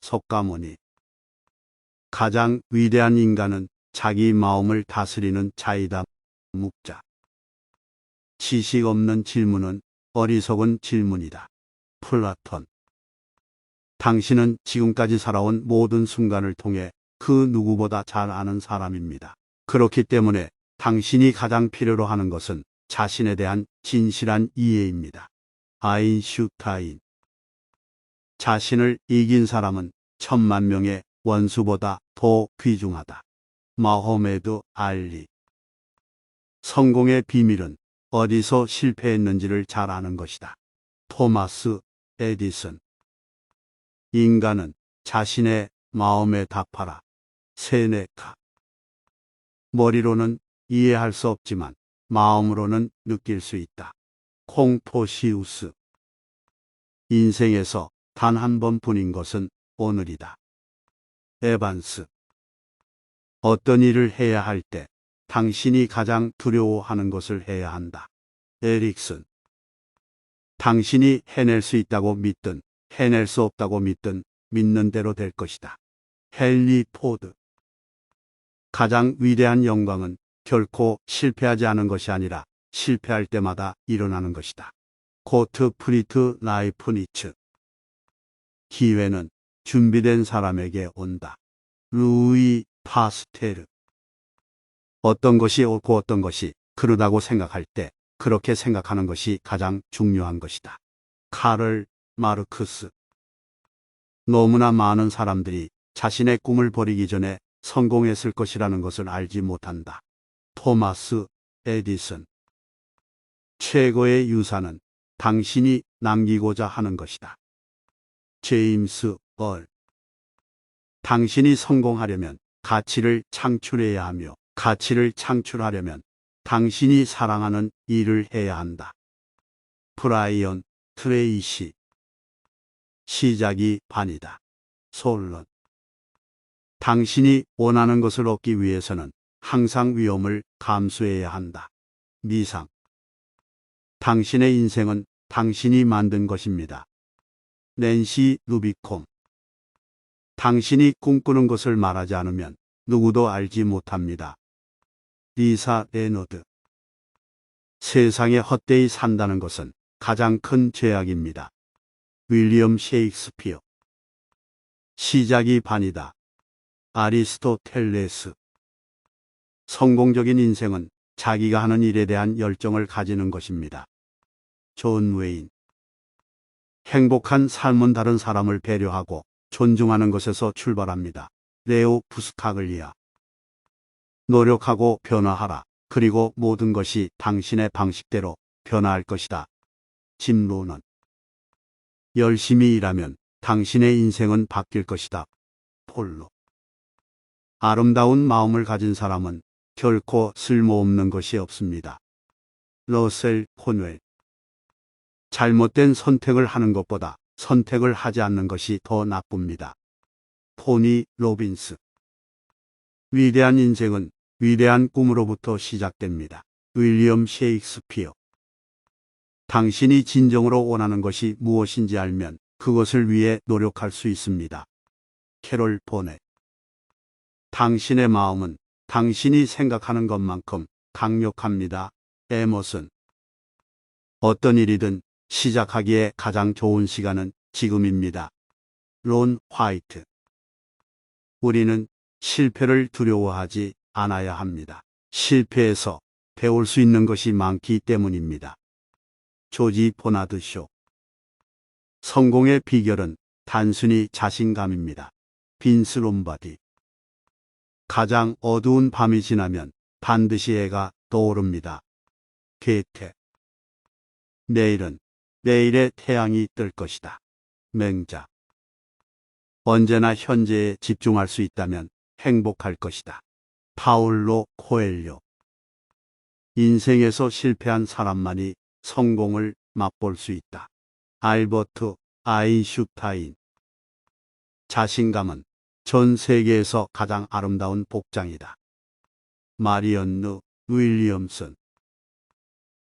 석가모니. 가장 위대한 인간은 자기 마음을 다스리는 자이다. 묵자. 지식 없는 질문은 어리석은 질문이다. 플라톤. 당신은 지금까지 살아온 모든 순간을 통해 그 누구보다 잘 아는 사람입니다. 그렇기 때문에 당신이 가장 필요로 하는 것은 자신에 대한 진실한 이해입니다. 아인슈타인. 자신을 이긴 사람은 1000만 명의 원수보다 더 귀중하다. 마호메드 알리. 성공의 비밀은 어디서 실패했는지를 잘 아는 것이다. 토마스 에디슨. 인간은 자신의 마음에 답하라. 세네카. 머리로는 이해할 수 없지만 마음으로는 느낄 수 있다. 콩포시우스. 인생에서 단 한 번뿐인 것은 오늘이다. 에반스. 어떤 일을 해야 할 때 당신이 가장 두려워하는 것을 해야 한다. 에릭슨. 당신이 해낼 수 있다고 믿든 해낼 수 없다고 믿든 믿는 대로 될 것이다. 헨리 포드. 가장 위대한 영광은 결코 실패하지 않은 것이 아니라 실패할 때마다 일어나는 것이다. 고트프리트 라이프니츠. 기회는 준비된 사람에게 온다. 루이 파스테르. 어떤 것이 옳고 어떤 것이 그르다고 생각할 때 그렇게 생각하는 것이 가장 중요한 것이다. 카를 마르크스. 너무나 많은 사람들이 자신의 꿈을 버리기 전에 성공했을 것이라는 것을 알지 못한다. 토마스 에디슨. 최고의 유산은 당신이 남기고자 하는 것이다. 제임스 얼. 당신이 성공하려면 가치를 창출해야 하며 가치를 창출하려면 당신이 사랑하는 일을 해야 한다. 브라이언 트레이시. 시작이 반이다. 솔론. 당신이 원하는 것을 얻기 위해서는 항상 위험을 감수해야 한다. 미상. 당신의 인생은 당신이 만든 것입니다. 낸시 루비콤. 당신이 꿈꾸는 것을 말하지 않으면 누구도 알지 못합니다. 리사 레너드. 세상에 헛되이 산다는 것은 가장 큰 죄악입니다. 윌리엄 셰익스피어. 시작이 반이다. 아리스토텔레스. 성공적인 인생은 자기가 하는 일에 대한 열정을 가지는 것입니다. 존 웨인. 행복한 삶은 다른 사람을 배려하고 존중하는 것에서 출발합니다. 레오 부스카글리아. 노력하고 변화하라. 그리고 모든 것이 당신의 방식대로 변화할 것이다. 짐 로넌. 열심히 일하면 당신의 인생은 바뀔 것이다. 폴로. 아름다운 마음을 가진 사람은 결코 쓸모없는 것이 없습니다. 러셀 코넬. 잘못된 선택을 하는 것보다 선택을 하지 않는 것이 더 나쁩니다. 토니 로빈스. 위대한 인생은 위대한 꿈으로부터 시작됩니다. 윌리엄 셰익스피어. 당신이 진정으로 원하는 것이 무엇인지 알면 그것을 위해 노력할 수 있습니다. 캐롤 보넷. 당신의 마음은 당신이 생각하는 것만큼 강력합니다. 에머슨. 어떤 일이든 시작하기에 가장 좋은 시간은 지금입니다. 론 화이트. 우리는 실패를 두려워하지 않아야 합니다. 실패에서 배울 수 있는 것이 많기 때문입니다. 조지 포나드 쇼. 성공의 비결은 단순히 자신감입니다. 빈스 롬바디. 가장 어두운 밤이 지나면 반드시 해가 떠오릅니다. 게테. 내일은 내일의 태양이 뜰 것이다. 맹자. 언제나 현재에 집중할 수 있다면 행복할 것이다. 파울로 코엘료. 인생에서 실패한 사람만이 성공을 맛볼 수 있다. 알버트 아인슈타인. 자신감은 전 세계에서 가장 아름다운 복장이다. 마리언느 윌리엄슨.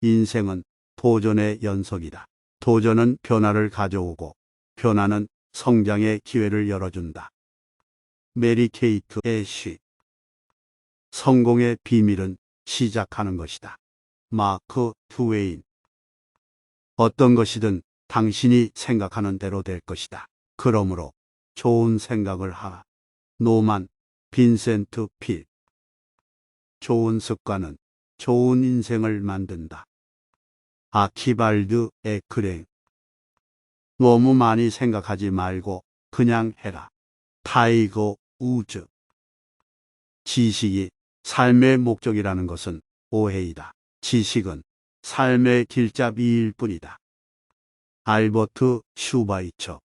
인생은 도전의 연속이다. 도전은 변화를 가져오고 변화는 성장의 기회를 열어준다. 메리 케이트 애쉬. 성공의 비밀은 시작하는 것이다. 마크 트웨인. 어떤 것이든 당신이 생각하는 대로 될 것이다. 그러므로 좋은 생각을 하라. 노만 빈센트 필. 좋은 습관은 좋은 인생을 만든다. 아키발드 에크랭. 너무 많이 생각하지 말고 그냥 해라. 타이거 우즈. 지식이 삶의 목적이라는 것은 오해이다. 지식은 삶의 길잡이일 뿐이다. 알버트 슈바이처.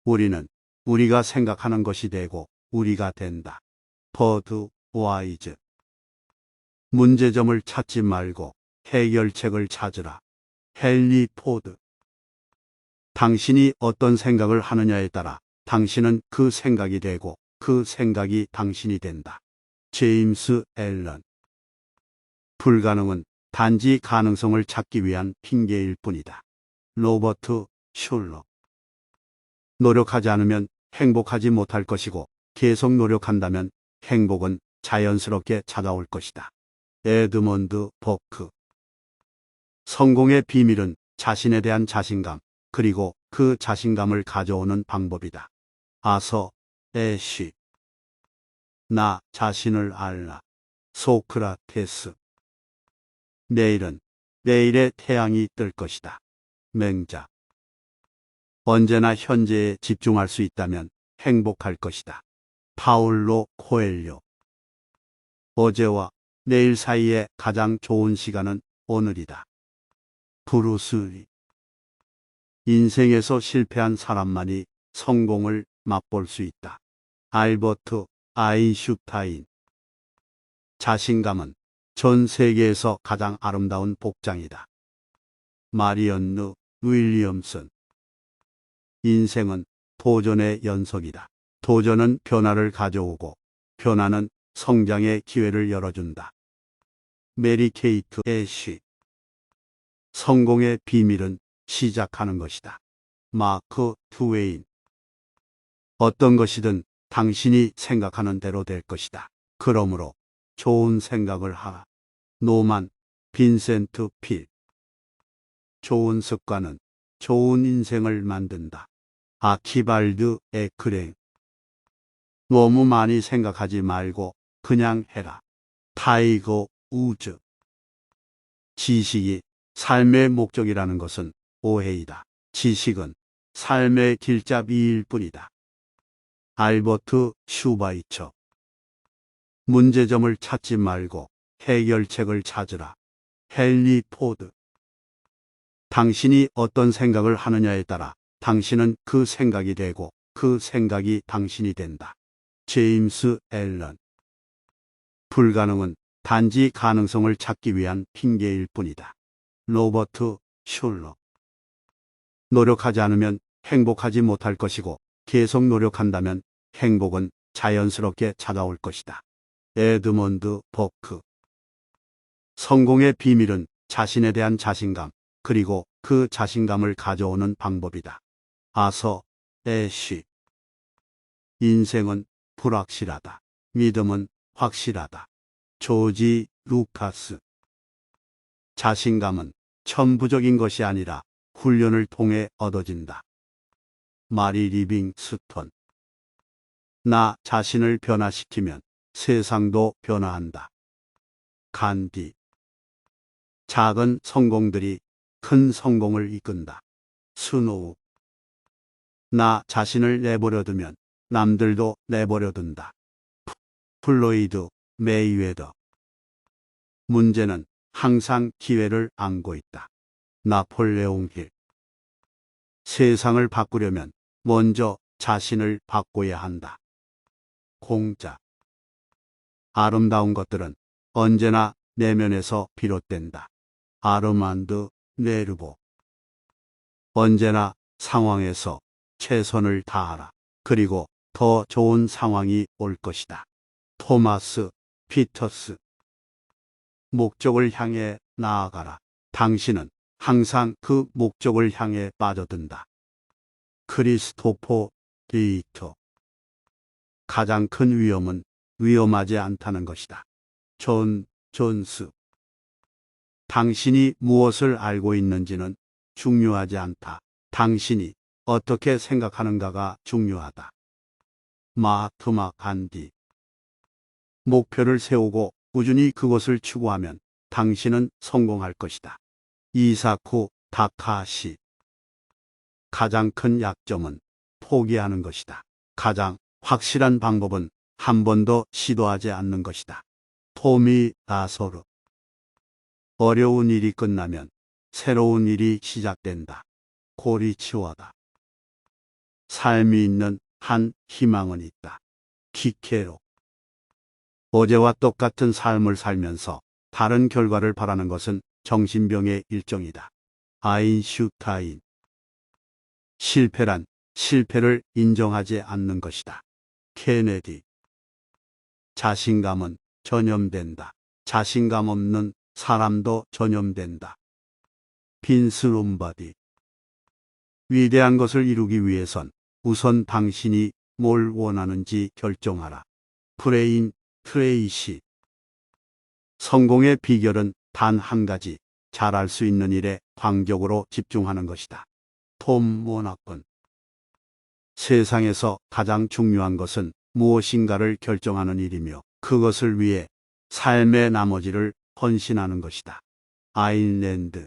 우리는 우리가 생각하는 것이 되고 우리가 된다. 버드 와이즈. 문제점을 찾지 말고 해결책을 찾으라. 헨리 포드. 당신이 어떤 생각을 하느냐에 따라 당신은 그 생각이 되고 그 생각이 당신이 된다. 제임스 앨런. 불가능은 단지 가능성을 찾기 위한 핑계일 뿐이다. 로버트 슐러. 노력하지 않으면 행복하지 못할 것이고 계속 노력한다면 행복은 자연스럽게 찾아올 것이다. 에드먼드 버크. 성공의 비밀은 자신에 대한 자신감, 그리고 그 자신감을 가져오는 방법이다. 아서 애쉬. 나 자신을 알라. 소크라테스. 내일의 태양이 뜰 것이다. 맹자. 언제나 현재에 집중할 수 있다면 행복할 것이다. 파울로 코엘료. 어제와 내일 사이에 가장 좋은 시간은 오늘이다. 브루스 리. 인생에서 실패한 사람만이 성공을 맛볼 수 있다. 알버트 아인슈타인. 자신감은 전 세계에서 가장 아름다운 복장이다. 마리언느 윌리엄슨. 인생은 도전의 연속이다. 도전은 변화를 가져오고 변화는 성장의 기회를 열어준다. 메리 케이트 애쉬. 성공의 비밀은 시작하는 것이다. 마크 트웨인. 어떤 것이든 당신이 생각하는 대로 될 것이다. 그러므로 좋은 생각을 하라. 노만 빈센트 필. 좋은 습관은 좋은 인생을 만든다. 아키발드 에크랭. 너무 많이 생각하지 말고 그냥 해라. 타이거 우즈. 지식이 삶의 목적이라는 것은 오해이다. 지식은 삶의 길잡이일 뿐이다. 알버트 슈바이처. 문제점을 찾지 말고 해결책을 찾으라. 헨리 포드. 당신이 어떤 생각을 하느냐에 따라 당신은 그 생각이 되고 그 생각이 당신이 된다. 제임스 앨런. 불가능은 단지 가능성을 찾기 위한 핑계일 뿐이다. 로버트 슐러. 노력하지 않으면 행복하지 못할 것이고 계속 노력한다면 행복은 자연스럽게 찾아올 것이다. 에드먼드 버크. 성공의 비밀은 자신에 대한 자신감, 그리고 그 자신감을 가져오는 방법이다. 아서 애쉬. 인생은 불확실하다. 믿음은 확실하다. 조지 루카스. 자신감은 천부적인 것이 아니라 훈련을 통해 얻어진다. 마리 리빙스턴. 나 자신을 변화시키면 세상도 변화한다. 간디. 작은 성공들이 큰 성공을 이끈다. 스노우. 나 자신을 내버려 두면 남들도 내버려 둔다. 플로이드 메이웨더. 문제는 항상 기회를 안고 있다. 나폴레옹 힐. 세상을 바꾸려면 먼저 자신을 바꿔야 한다. 공자. 아름다운 것들은 언제나 내면에서 비롯된다. 아르만드 네르보. 언제나 상황에서 최선을 다하라. 그리고 더 좋은 상황이 올 것이다. 토마스 피터스. 목적을 향해 나아가라. 당신은 항상 그 목적을 향해 빠져든다. 크리스토퍼 데이터. 가장 큰 위험은 위험하지 않다는 것이다. 존 존스. 당신이 무엇을 알고 있는지는 중요하지 않다. 당신이 어떻게 생각하는가가 중요하다. 마하트마 간디. 목표를 세우고 꾸준히 그것을 추구하면 당신은 성공할 것이다. 이사쿠 다카시. 가장 큰 약점은 포기하는 것이다. 가장 확실한 방법은 한 번도 시도하지 않는 것이다. 토미 나소르. 어려운 일이 끝나면 새로운 일이 시작된다. 고리치워다. 삶이 있는 한 희망은 있다. 키케로. 어제와 똑같은 삶을 살면서 다른 결과를 바라는 것은 정신병의 일종이다. 아인슈타인. 실패란 실패를 인정하지 않는 것이다. 케네디. 자신감은 전염된다. 자신감 없는 사람도 전염된다. 빈스 롬바디. 위대한 것을 이루기 위해선 우선 당신이 뭘 원하는지 결정하라. 브레인 트레이시. 성공의 비결은 단 한 가지, 잘할 수 있는 일에 광적으로 집중하는 것이다. 톰 모나콘. 세상에서 가장 중요한 것은 무엇인가를 결정하는 일이며 그것을 위해 삶의 나머지를 헌신하는 것이다. 아일랜드.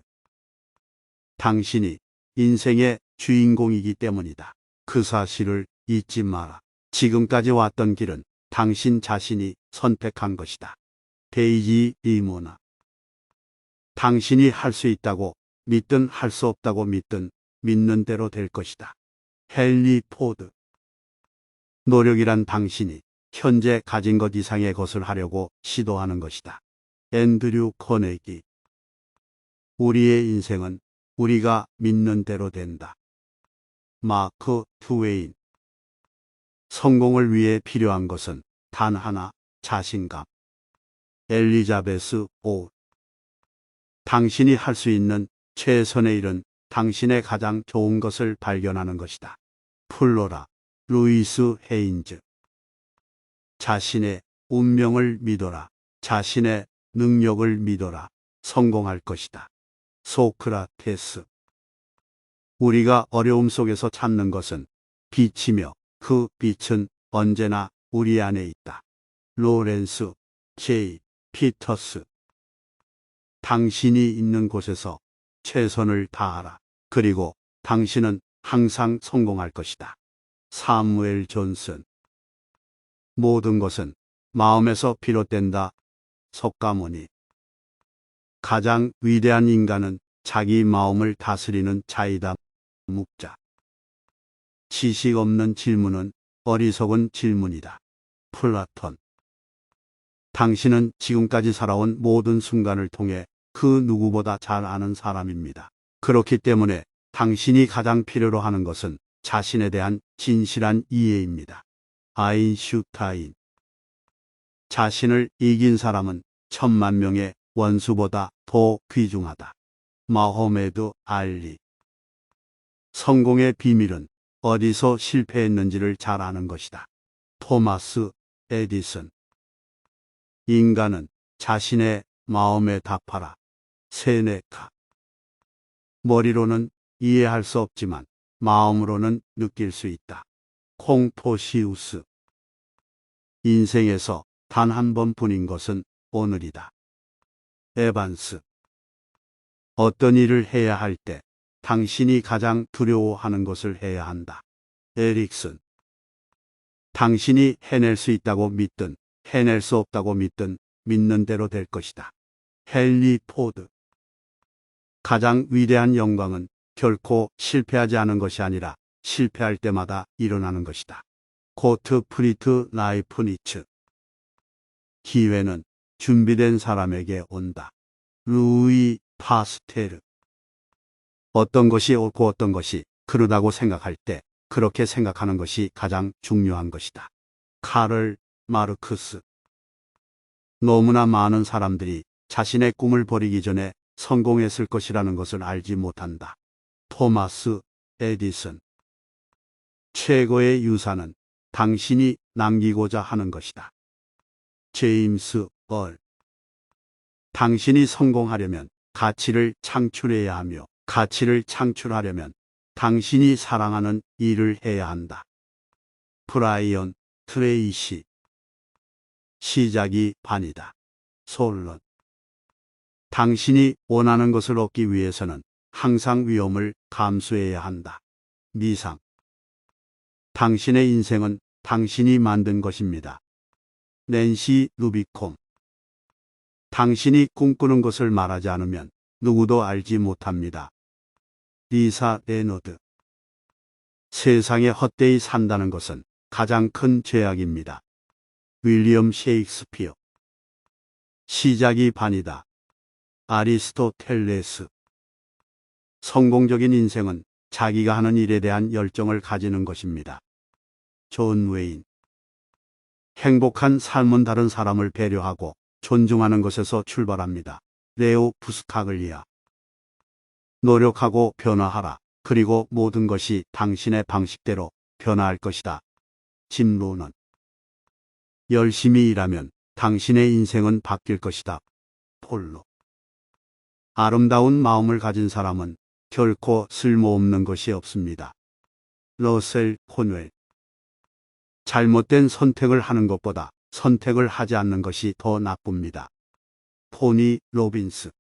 당신이 인생의 주인공이기 때문이다. 그 사실을 잊지 마라. 지금까지 왔던 길은 당신 자신이 선택한 것이다. 데이지 리모나. 당신이 할 수 있다고 믿든 할 수 없다고 믿든 믿는 대로 될 것이다. 헨리 포드. 노력이란 당신이 현재 가진 것 이상의 것을 하려고 시도하는 것이다. 앤드류 커네기. 우리의 인생은 우리가 믿는 대로 된다. 마크 트웨인. 성공을 위해 필요한 것은 단 하나, 자신감. 엘리자베스 오. 당신이 할 수 있는 최선의 일은 당신의 가장 좋은 것을 발견하는 것이다. 플로라 루이스 헤인즈. 자신의 운명을 믿어라. 자신의 능력을 믿어라. 성공할 것이다. 소크라테스. 우리가 어려움 속에서 찾는 것은 빛이며 그 빛은 언제나 우리 안에 있다. 로렌스 J. 피터스. 당신이 있는 곳에서 최선을 다하라. 그리고 당신은 항상 성공할 것이다. 사무엘 존슨. 모든 것은 마음에서 비롯된다. 석가모니. 가장 위대한 인간은 자기 마음을 다스리는 자이다. 묵자. 지식 없는 질문은 어리석은 질문이다. 플라톤. 당신은 지금까지 살아온 모든 순간을 통해 그 누구보다 잘 아는 사람입니다. 그렇기 때문에 당신이 가장 필요로 하는 것은 자신에 대한 진실한 이해입니다. 아인슈타인. 자신을 이긴 사람은 1000만 명의 원수보다 더 귀중하다. 마호메드 알리. 성공의 비밀은 어디서 실패했는지를 잘 아는 것이다. 토마스 에디슨. 인간은 자신의 마음에 답하라. 세네카. 머리로는 이해할 수 없지만 마음으로는 느낄 수 있다. 콩포시우스. 인생에서 단 한 번뿐인 것은 오늘이다. 에반스. 어떤 일을 해야 할 때 당신이 가장 두려워하는 것을 해야 한다. 에릭슨. 당신이 해낼 수 있다고 믿든 해낼 수 없다고 믿든 믿는 대로 될 것이다. 헨리 포드. 가장 위대한 영광은 결코 실패하지 않은 것이 아니라 실패할 때마다 일어나는 것이다. 고트프리트 라이프니츠. 기회는 준비된 사람에게 온다. 루이 파스테르. 어떤 것이 옳고 어떤 것이 그르다고 생각할 때 그렇게 생각하는 것이 가장 중요한 것이다. 카를 마르크스. 너무나 많은 사람들이 자신의 꿈을 버리기 전에 성공했을 것이라는 것을 알지 못한다. 토마스 에디슨. 최고의 유산은 당신이 남기고자 하는 것이다. 제임스 얼. 당신이 성공하려면 가치를 창출해야 하며 가치를 창출하려면 당신이 사랑하는 일을 해야 한다. 브라이언 트레이시. 시작이 반이다. 솔론. 당신이 원하는 것을 얻기 위해서는 항상 위험을 감수해야 한다. 미상. 당신의 인생은 당신이 만든 것입니다. 낸시 루비콤. 당신이 꿈꾸는 것을 말하지 않으면 누구도 알지 못합니다. 리사 레너드. 세상에 헛되이 산다는 것은 가장 큰 죄악입니다. 윌리엄 셰익스피어. 시작이 반이다. 아리스토텔레스. 성공적인 인생은 자기가 하는 일에 대한 열정을 가지는 것입니다. 존 웨인. 행복한 삶은 다른 사람을 배려하고 존중하는 것에서 출발합니다. 레오 부스카글리아. 노력하고 변화하라. 그리고 모든 것이 당신의 방식대로 변화할 것이다. 짐 로넌. 열심히 일하면 당신의 인생은 바뀔 것이다. 폴로. 아름다운 마음을 가진 사람은 결코 쓸모없는 것이 없습니다. 러셀 코넬. 잘못된 선택을 하는 것보다 선택을 하지 않는 것이 더 나쁩니다. 토니 로빈스.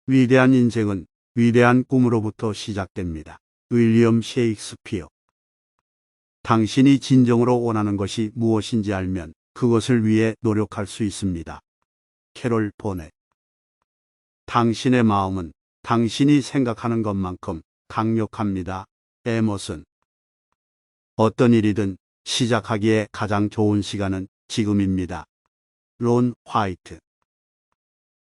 위대한 인생은 위대한 꿈으로부터 시작됩니다. 윌리엄 셰익스피어. 당신이 진정으로 원하는 것이 무엇인지 알면 그것을 위해 노력할 수 있습니다. 캐롤 보넷. 당신의 마음은 당신이 생각하는 것만큼 강력합니다. 에머슨. 어떤 일이든 시작하기에 가장 좋은 시간은 지금입니다. 론 화이트.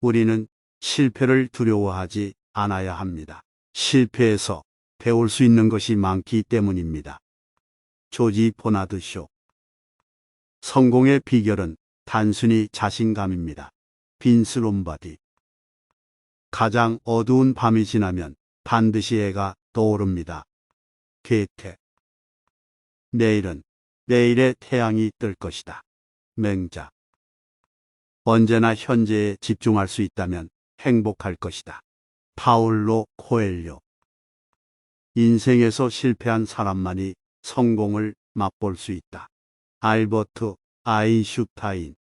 우리는 실패를 두려워하지 않아야 합니다. 실패에서 배울 수 있는 것이 많기 때문입니다. 조지 보나드 쇼. 성공의 비결은 단순히 자신감입니다. 빈스 롬바디. 가장 어두운 밤이 지나면 반드시 해가 떠오릅니다. 괴테. 내일은 내일의 태양이 뜰 것이다. 맹자. 언제나 현재에 집중할 수 있다면 행복할 것이다. 파울로 코엘료. 인생에서 실패한 사람만이 성공을 맛볼 수 있다. 알버트 아인슈타인.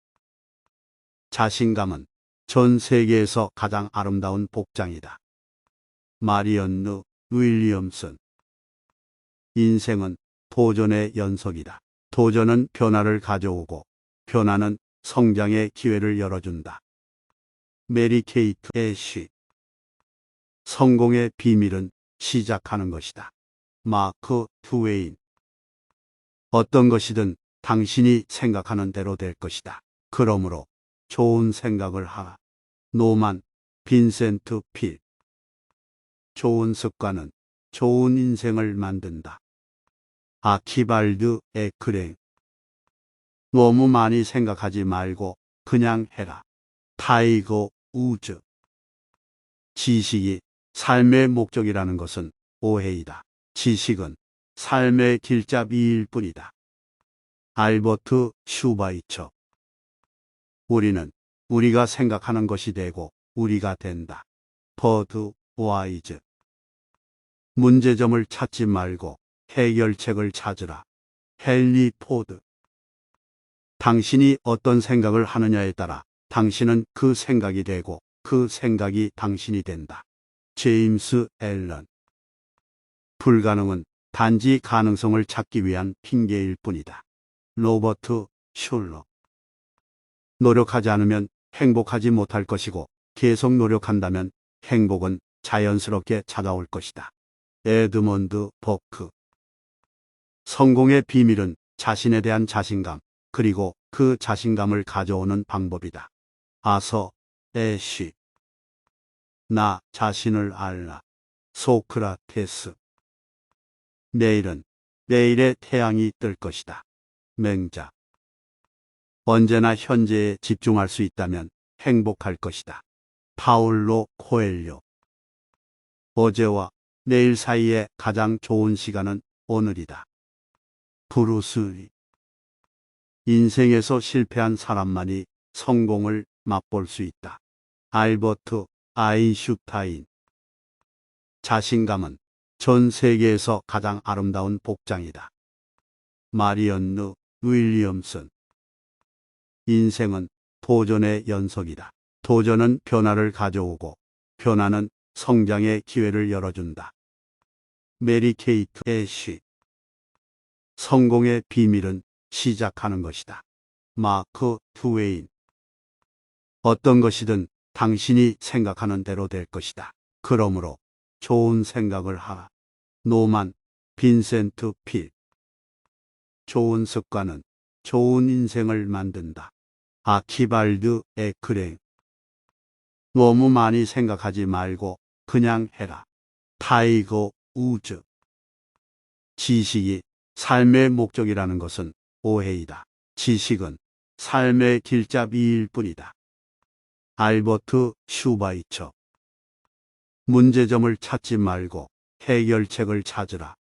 자신감은 전 세계에서 가장 아름다운 복장이다. 마리언느 윌리엄슨. 인생은 도전의 연속이다. 도전은 변화를 가져오고 변화는 성장의 기회를 열어준다. 메리 케이트 애쉬. 성공의 비밀은 시작하는 것이다. 마크 트웨인. 어떤 것이든 당신이 생각하는 대로 될 것이다. 그러므로 좋은 생각을 하라. 노만 빈센트 필. 좋은 습관은 좋은 인생을 만든다. 아키발드 에크랭. 너무 많이 생각하지 말고 그냥 해라. 타이거 우즈. 지식이 삶의 목적이라는 것은 오해이다. 지식은 삶의 길잡이일 뿐이다. 알버트 슈바이처. 우리는 우리가 생각하는 것이 되고 우리가 된다. 버드 와이즈. 문제점을 찾지 말고 해결책을 찾으라. 헨리 포드. 당신이 어떤 생각을 하느냐에 따라 당신은 그 생각이 되고 그 생각이 당신이 된다. 제임스 앨런. 불가능은 단지 가능성을 찾기 위한 핑계일 뿐이다. 로버트 슐러. 노력하지 않으면 행복하지 못할 것이고 계속 노력한다면 행복은 자연스럽게 찾아올 것이다. 에드먼드 버크. 성공의 비밀은 자신에 대한 자신감, 그리고 그 자신감을 가져오는 방법이다. 아서 애쉬. 나 자신을 알라. 소크라테스. 내일은 내일의 태양이 뜰 것이다. 맹자. 언제나 현재에 집중할 수 있다면 행복할 것이다. 파울로 코엘료. 어제와 내일 사이에 가장 좋은 시간은 오늘이다. 브루스 리. 인생에서 실패한 사람만이 성공을 맛볼 수 있다. 알버트 아인슈타인. 자신감은 전 세계에서 가장 아름다운 복장이다. 마리언느 윌리엄슨. 인생은 도전의 연속이다. 도전은 변화를 가져오고 변화는 성장의 기회를 열어준다. 메리 케이트 애쉬. 성공의 비밀은 시작하는 것이다. 마크 트웨인. 어떤 것이든 당신이 생각하는 대로 될 것이다. 그러므로 좋은 생각을 하라. 노만 빈센트 필. 좋은 습관은 좋은 인생을 만든다. 아키발드 에크랭. 너무 많이 생각하지 말고 그냥 해라. 타이거 우즈. 지식이 삶의 목적이라는 것은 오해이다. 지식은 삶의 길잡이일 뿐이다. 알버트 슈바이처. 문제점을 찾지 말고 해결책을 찾으라.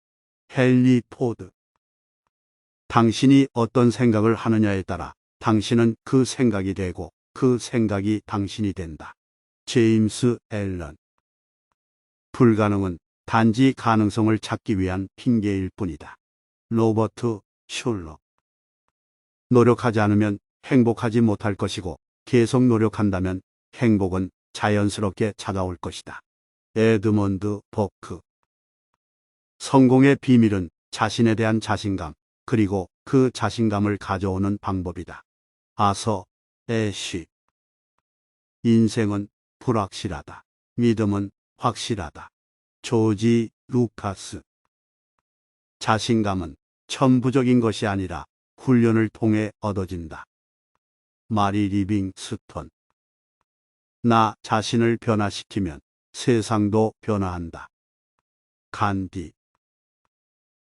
헨리 포드. 당신이 어떤 생각을 하느냐에 따라 당신은 그 생각이 되고 그 생각이 당신이 된다. 제임스 앨런. 불가능은 단지 가능성을 찾기 위한 핑계일 뿐이다. 로버트 슐러. 노력하지 않으면 행복하지 못할 것이고 계속 노력한다면 행복은 자연스럽게 찾아올 것이다. 에드먼드 버크. 성공의 비밀은 자신에 대한 자신감, 그리고 그 자신감을 가져오는 방법이다. 아서 애쉬. 인생은 불확실하다. 믿음은 확실하다. 조지 루카스. 자신감은 천부적인 것이 아니라 훈련을 통해 얻어진다. 마리 리빙스턴. 나 자신을 변화시키면 세상도 변화한다. 간디.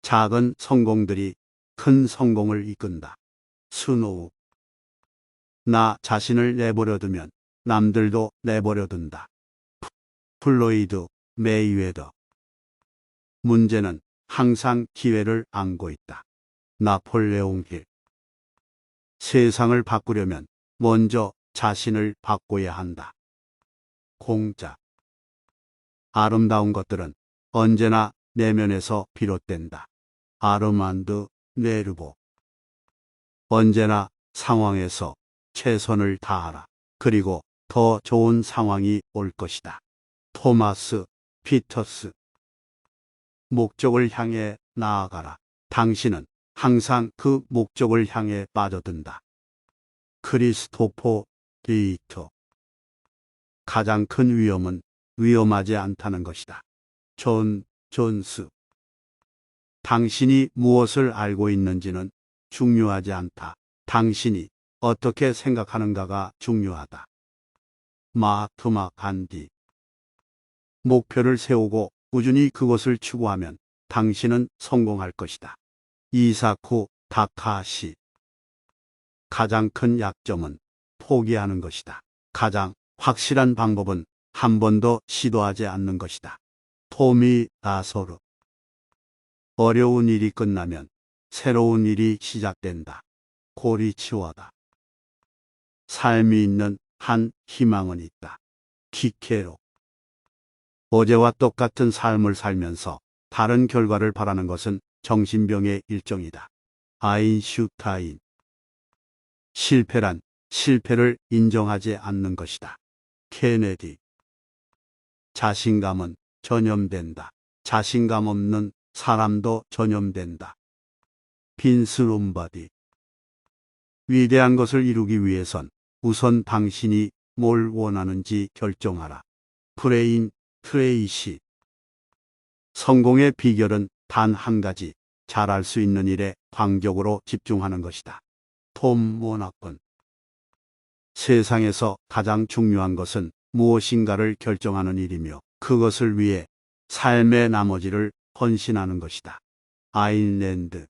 작은 성공들이 큰 성공을 이끈다. 스노우. 나 자신을 내버려 두면 남들도 내버려 둔다. 플로이드 메이웨더. 문제는 항상 기회를 안고 있다. 나폴레옹 힐. 세상을 바꾸려면 먼저 자신을 바꿔야 한다. 공자. 아름다운 것들은 언제나 내면에서 비롯된다. 아르만드 네르보. 언제나 상황에서 최선을 다하라. 그리고 더 좋은 상황이 올 것이다. 토마스 피터스. 목적을 향해 나아가라. 당신은 항상 그 목적을 향해 빠져든다. 크리스토퍼 리히터. 가장 큰 위험은 위험하지 않다는 것이다. 존 존스. 당신이 무엇을 알고 있는지는 중요하지 않다. 당신이 어떻게 생각하는가가 중요하다. 마하트마 간디. 목표를 세우고 꾸준히 그것을 추구하면 당신은 성공할 것이다. 이사쿠 다카하시. 가장 큰 약점은 포기하는 것이다. 가장 확실한 방법은 한 번도 시도하지 않는 것이다. 토미 나소르. 어려운 일이 끝나면 새로운 일이 시작된다. 고리치워다. 삶이 있는 한 희망은 있다. 키케로. 어제와 똑같은 삶을 살면서 다른 결과를 바라는 것은 정신병의 일종이다. 아인슈타인. 실패란 실패를 인정하지 않는 것이다. 케네디. 자신감은 전염된다. 자신감 없는 사람도 전염된다. 빈스 롬바디. 위대한 것을 이루기 위해선 우선 당신이 뭘 원하는지 결정하라. 브레인 트레이시. 성공의 비결은 단 한 가지, 잘할 수 있는 일에 광적으로 집중하는 것이다. 톰 모나콘. 세상에서 가장 중요한 것은 무엇인가를 결정하는 일이며 그것을 위해 삶의 나머지를 헌신하는 것이다. 아일랜드.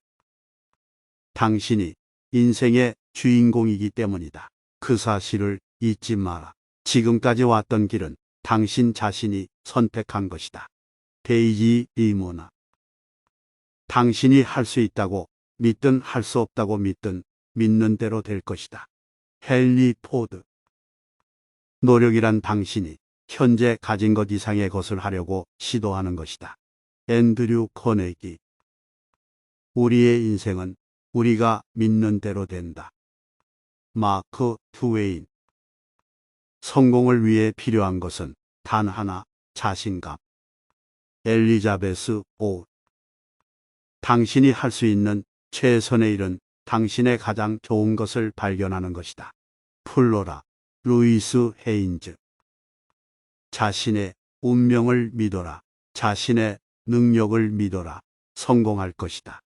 당신이 인생의 주인공이기 때문이다. 그 사실을 잊지 마라. 지금까지 왔던 길은 당신 자신이 선택한 것이다. 데이지 리모나. 당신이 할 수 있다고 믿든 할 수 없다고 믿든 믿는 대로 될 것이다. 헨리 포드. 노력이란 당신이 현재 가진 것 이상의 것을 하려고 시도하는 것이다. 앤드류 커네기. 우리의 인생은 우리가 믿는 대로 된다. 마크 트웨인. 성공을 위해 필요한 것은 단 하나, 자신감. 엘리자베스 오. 당신이 할 수 있는 최선의 일은 당신의 가장 좋은 것을 발견하는 것이다. 플로라, 루이스 헤인즈. 자신의 운명을 믿어라. 자신의 능력을 믿어라. 성공할 것이다.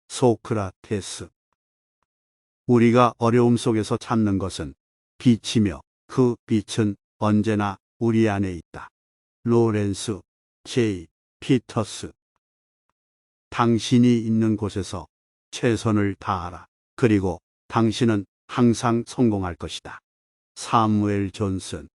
소크라테스. 우리가 어려움 속에서 찾는 것은 빛이며 그 빛은 언제나 우리 안에 있다. 로렌스 J. 피터스. 당신이 있는 곳에서 최선을 다하라. 그리고 당신은 항상 성공할 것이다. 사무엘 존슨.